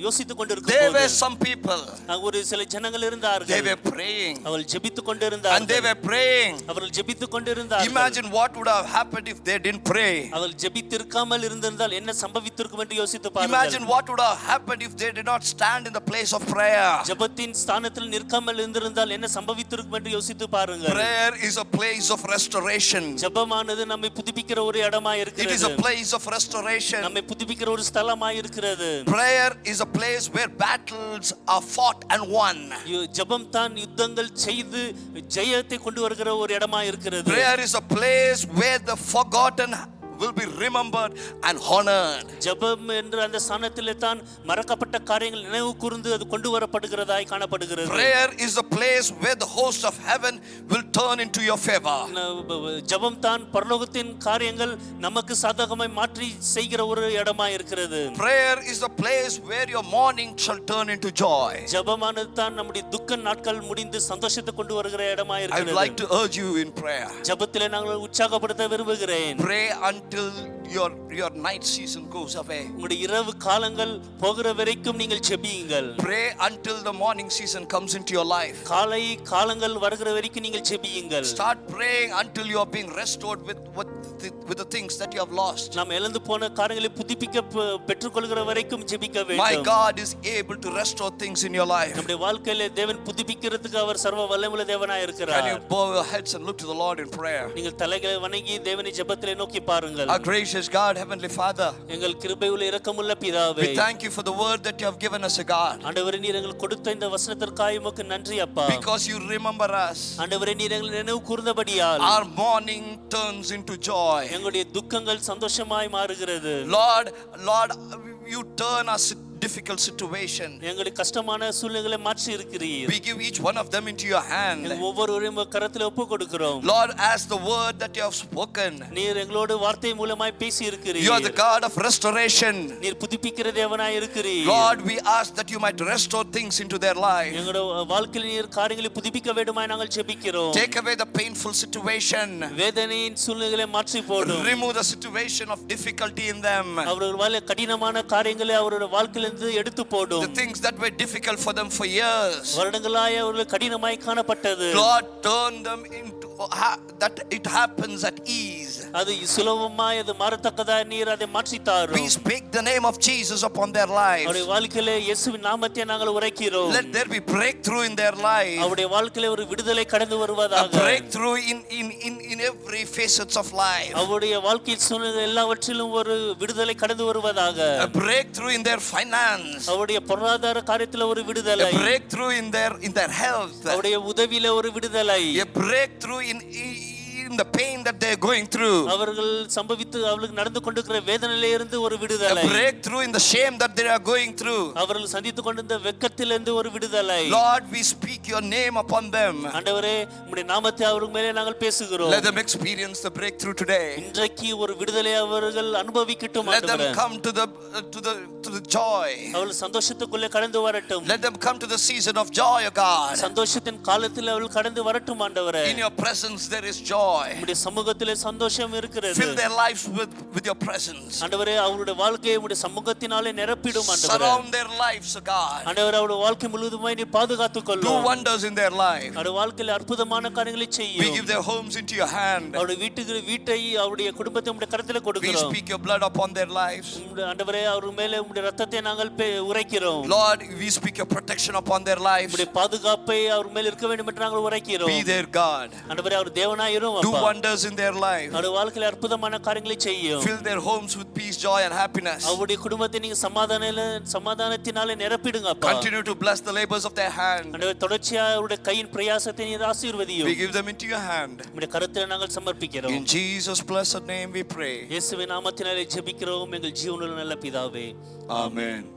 யோசித்துக் there கொண்டிருக்கும்போது, were some people, ஒரு சில ஜனங்கள் they இருந்தார்கள். were praying. அவர்கள் ஜெபித்துக் And they கொண்டிருந்தார்கள். were praying. அவர்கள் ஜெபித்துக் கொண்டிருந்தார்கள். Imagine what would have happened if they didn't pray. அவர்கள் ஜெபித்திருக்காமல் இருந்திருந்தால் என்ன சம்பவித்திருக்கும் என்று யோசித்து Imagine பாருங்கள். what would have happened if they did not stand in the place of prayer. ஜெபத்தின் ஸ்தானத்தில் நிற்காமல் இருந்திருந்தால் என்ன சம்பவித்திருக்கும் என்று யோசித்து பாருங்கள். Prayer is a place of restoration. ஜெபமானது நம்மை புதுப்பிக்கிற ஒரு இடமாய் It is இருக்கிறது. a place of restoration. நம்மை புதுப்பிக்கிற ஒரு ஸ்தலமாய் இருக்கிறது. Prayer is a place where battles are fought and won. ஜெபம் தான் யுத்தங்கள் செய்து ஜெயத்தை கொண்டு வருகிற ஒரு இடமாய் இருக்கிறது. Prayer is a place where the forgotten will be remembered and honored. ஜெபம் என்ற அந்த ஸ்தானத்திலே தான் மறக்கப்பட்ட காரியங்கள் நினைவு கூர்ந்து அது கொண்டு வரப்படுகிறதாய் காணப்படுகிறது. Prayer is a place where the host of heaven will turn into your favor. ஜெபம் தான் பரலோகத்தின் காரியங்கள் நமக்கு சாதகமாய் மாற்றி செய்கிற ஒரு இடமாய் இருக்கிறது. Prayer is a place where your mourning shall turn into joy. ஜெபமானது தான் நம்முடைய துக்க நாட்கள் முடிந்து சந்தோஷத்தை கொண்டு வருகிற இடமாய் I would இருக்கிறது. like to urge you in prayer. ஜெபத்திலே நாங்கள் உற்சாகப்படுத்த விரும்புகிறேன். Pray until your night season goes away. உங்களுடைய இரவு காலங்கள் போகிற வரைக்கும் நீங்கள் ஜெபியுங்கள். Pray until the morning season comes into your life. காலை காலங்கள் வருகிற வரைக்கும் நீங்கள் ஜெபியுங்கள். Start praying until you are being restored with the things that you have lost. நாம் இழந்து போன காரியங்களை புதுப்பிக்க பெற்றுக்கொள்கிற வரைக்கும் ஜெபிக்க My வேண்டும். God is able to restore things in your life. நம்முடைய வாழ்க்கையிலே தேவன் புதுப்பிக்கிறதுக்கு அவர் சர்வ வல்லமையுள்ள தேவனாய் Can இருக்கிறார். you bow your heads and look to the Lord in prayer? நீங்கள் தலைகளை வணங்கி தேவனை ஜெபத்திலே நோக்கி பாருங்கள். Our gracious God, Heavenly Father, எங்கள் கிருபையுள்ள இரக்கமுள்ள பிதாவே, we thank you for the word that you have given us, God. ஆண்டவரே நீர் எங்களுக்கு கொடுத்த இந்த வசனத்திற்காக உமக்கு நன்றி அப்பா. Because you remember us, ஆண்டவரே நீர் எங்களை நினைவு கூர்ந்தபடியால் our mourning turns into joy. எங்களுடைய துக்கங்கள் சந்தோஷமாய் மாறுகிறது. Lord, you turn us difficult situation. எங்களுடைய கஷ்டமான சூழ்நிலைகளை மாற்றி இருக்கிறீர். We give each one of them into your hand. ஒவ்வொருவரையும் கரத்தில் ஒப்பு கொடுக்கிறோம். Lord, as the word that you have spoken, நீர் எங்களோடு வார்த்தை மூலமாய் பேசி இருக்கிறீர். you are the God of restoration. நீர் புதுப்பிக்கிற தேவனாய் இருக்கிறீர். Lord, we ask that you might restore things into their life. எங்களுடைய வாழ்க்கையில் நீர் காரியங்களை புதுப்பிக்க வேண்டுமாய் நாங்கள் ஜெபிக்கிறோம். Take away the painful situation. வேதனையின் சூழ்நிலைகளை மாற்றி போடும். Remove the situation of difficulty in them. அவர்கள் வாழ்க்கை கடினமான காரியங்களை அவருடைய வாழ்க்கையிலிருந்து எடுத்து போடும். The things that were difficult for them for years, வருடங்களாய் அவர்கள் கடினமாய் காணப்பட்டது. Lord, turn them into that it happens at ease. அது சுலபமாய் அது மாறத்தக்கதா நீர் அதை மாற்றி தாரும். We speak the name of Jesus upon their lives. அவருடைய வாழ்க்கையிலே இயேசுவின் நாமத்தை நாங்கள் உரைக்கிறோம். Let there be breakthrough in their life. அவருடைய வாழ்க்கையிலே ஒரு விடுதலை கடந்து A வருவதாக. breakthrough in every facets of life. அவருடைய வாழ்க்கையில் சூழ்நிலை எல்லாவற்றிலும் ஒரு விடுதலை கடந்து வருவதாக. A breakthrough in their finance. அவருடைய பொருளாதார காரியத்தில் ஒரு விடுதலை. A breakthrough in their health. அவருடைய உதவியில ஒரு விடுதலை. A breakthrough in the pain that they are going through. அவர்கள் சம்பவித்து அவர்களுக்கு நடந்து கொண்டிருக்கிற வேதனையில இருந்து ஒரு விடுதலை. A breakthrough in the shame that they are going through. அவர்கள் சந்தித்துக் கொண்டிருந்த வெட்கத்திலிருந்து ஒரு விடுதலை. Lord, we speak your name upon them. ஆண்டவரே உம்முடைய நாமத்தை அவர்கள் மேலே நாங்கள் பேசுகிறோம். Let them experience the breakthrough today. இன்றைக்கு ஒரு விடுதலை அவர்கள் அனுபவிக்கட்டும் Let them ஆண்டவரே. come to the joy. அவர்கள் சந்தோஷத்துக்குள்ளே கடந்து வரட்டும். Let them come to the season of joy, O God. சந்தோஷத்தின் காலத்தில் அவர்கள் கடந்து வரட்டும் ஆண்டவரே. In your presence there is joy. உம்முடைய சமூகத்திலே சந்தோஷம் இருக்கிறது. Fill their lives with your presence. ஆண்டவரே அவருடைய வாழ்க்கையை உம்முடைய சமூகத்தினாலே நிரப்பிடும் ஆண்டவரே. Surround their lives, O God. ஆண்டவரே அவருடைய வாழ்க்கை முழுவதுமாய் நீர் பாதுகாத்துக் Do கொள்ளும். wonders in their life. அவருடைய வாழ்க்கையில் அற்புதமான காரியங்களை We செய்யும். give their homes into your hand. அவருடைய வீட்டை அவருடைய குடும்பத்தை உம்முடைய கரத்திலே We கொடுக்கிறோம். speak your blood upon their lives. உம்முடைய ஆண்டவரே அவர் மேலே உம்முடைய இரத்தத்தை நாங்கள் உரைக்கிறோம். Lord, we speak your protection upon their lives. உம்முடைய பாதுகாப்பை அவர் மேல் இருக்க வேண்டும் என்று நாங்கள் உரைக்கிறோம். Be their God. ஆண்டவரே அவர் தேவனாயிரும் Do அப்பா. wonders in their life. அவருடைய வாழ்க்கையில அற்புதமான காரியங்களை செய்யும். Fill their homes with peace, joy and happiness. அவருடைய குடும்பத்தை நீங்க சமாதானத்தினாலே நிரப்பிடுங்க அப்பா. Continue to bless the labors of their hand. ஆண்டவரே, தொடர்ச்சியா அவருடைய கையின் பிரயாசத்தை நீர் ஆசீர்வதியும். We give them into your hand. உம்முடைய கரத்தில் நாங்கள் சமர்ப்பிக்கிறோம். In Jesus' blessed name we pray. இயேசுவின் நாமத்தினாலே ஜெபிக்கிறோம் எங்கள் ஜீவனுள்ள நல்ல பிதாவே. Amen.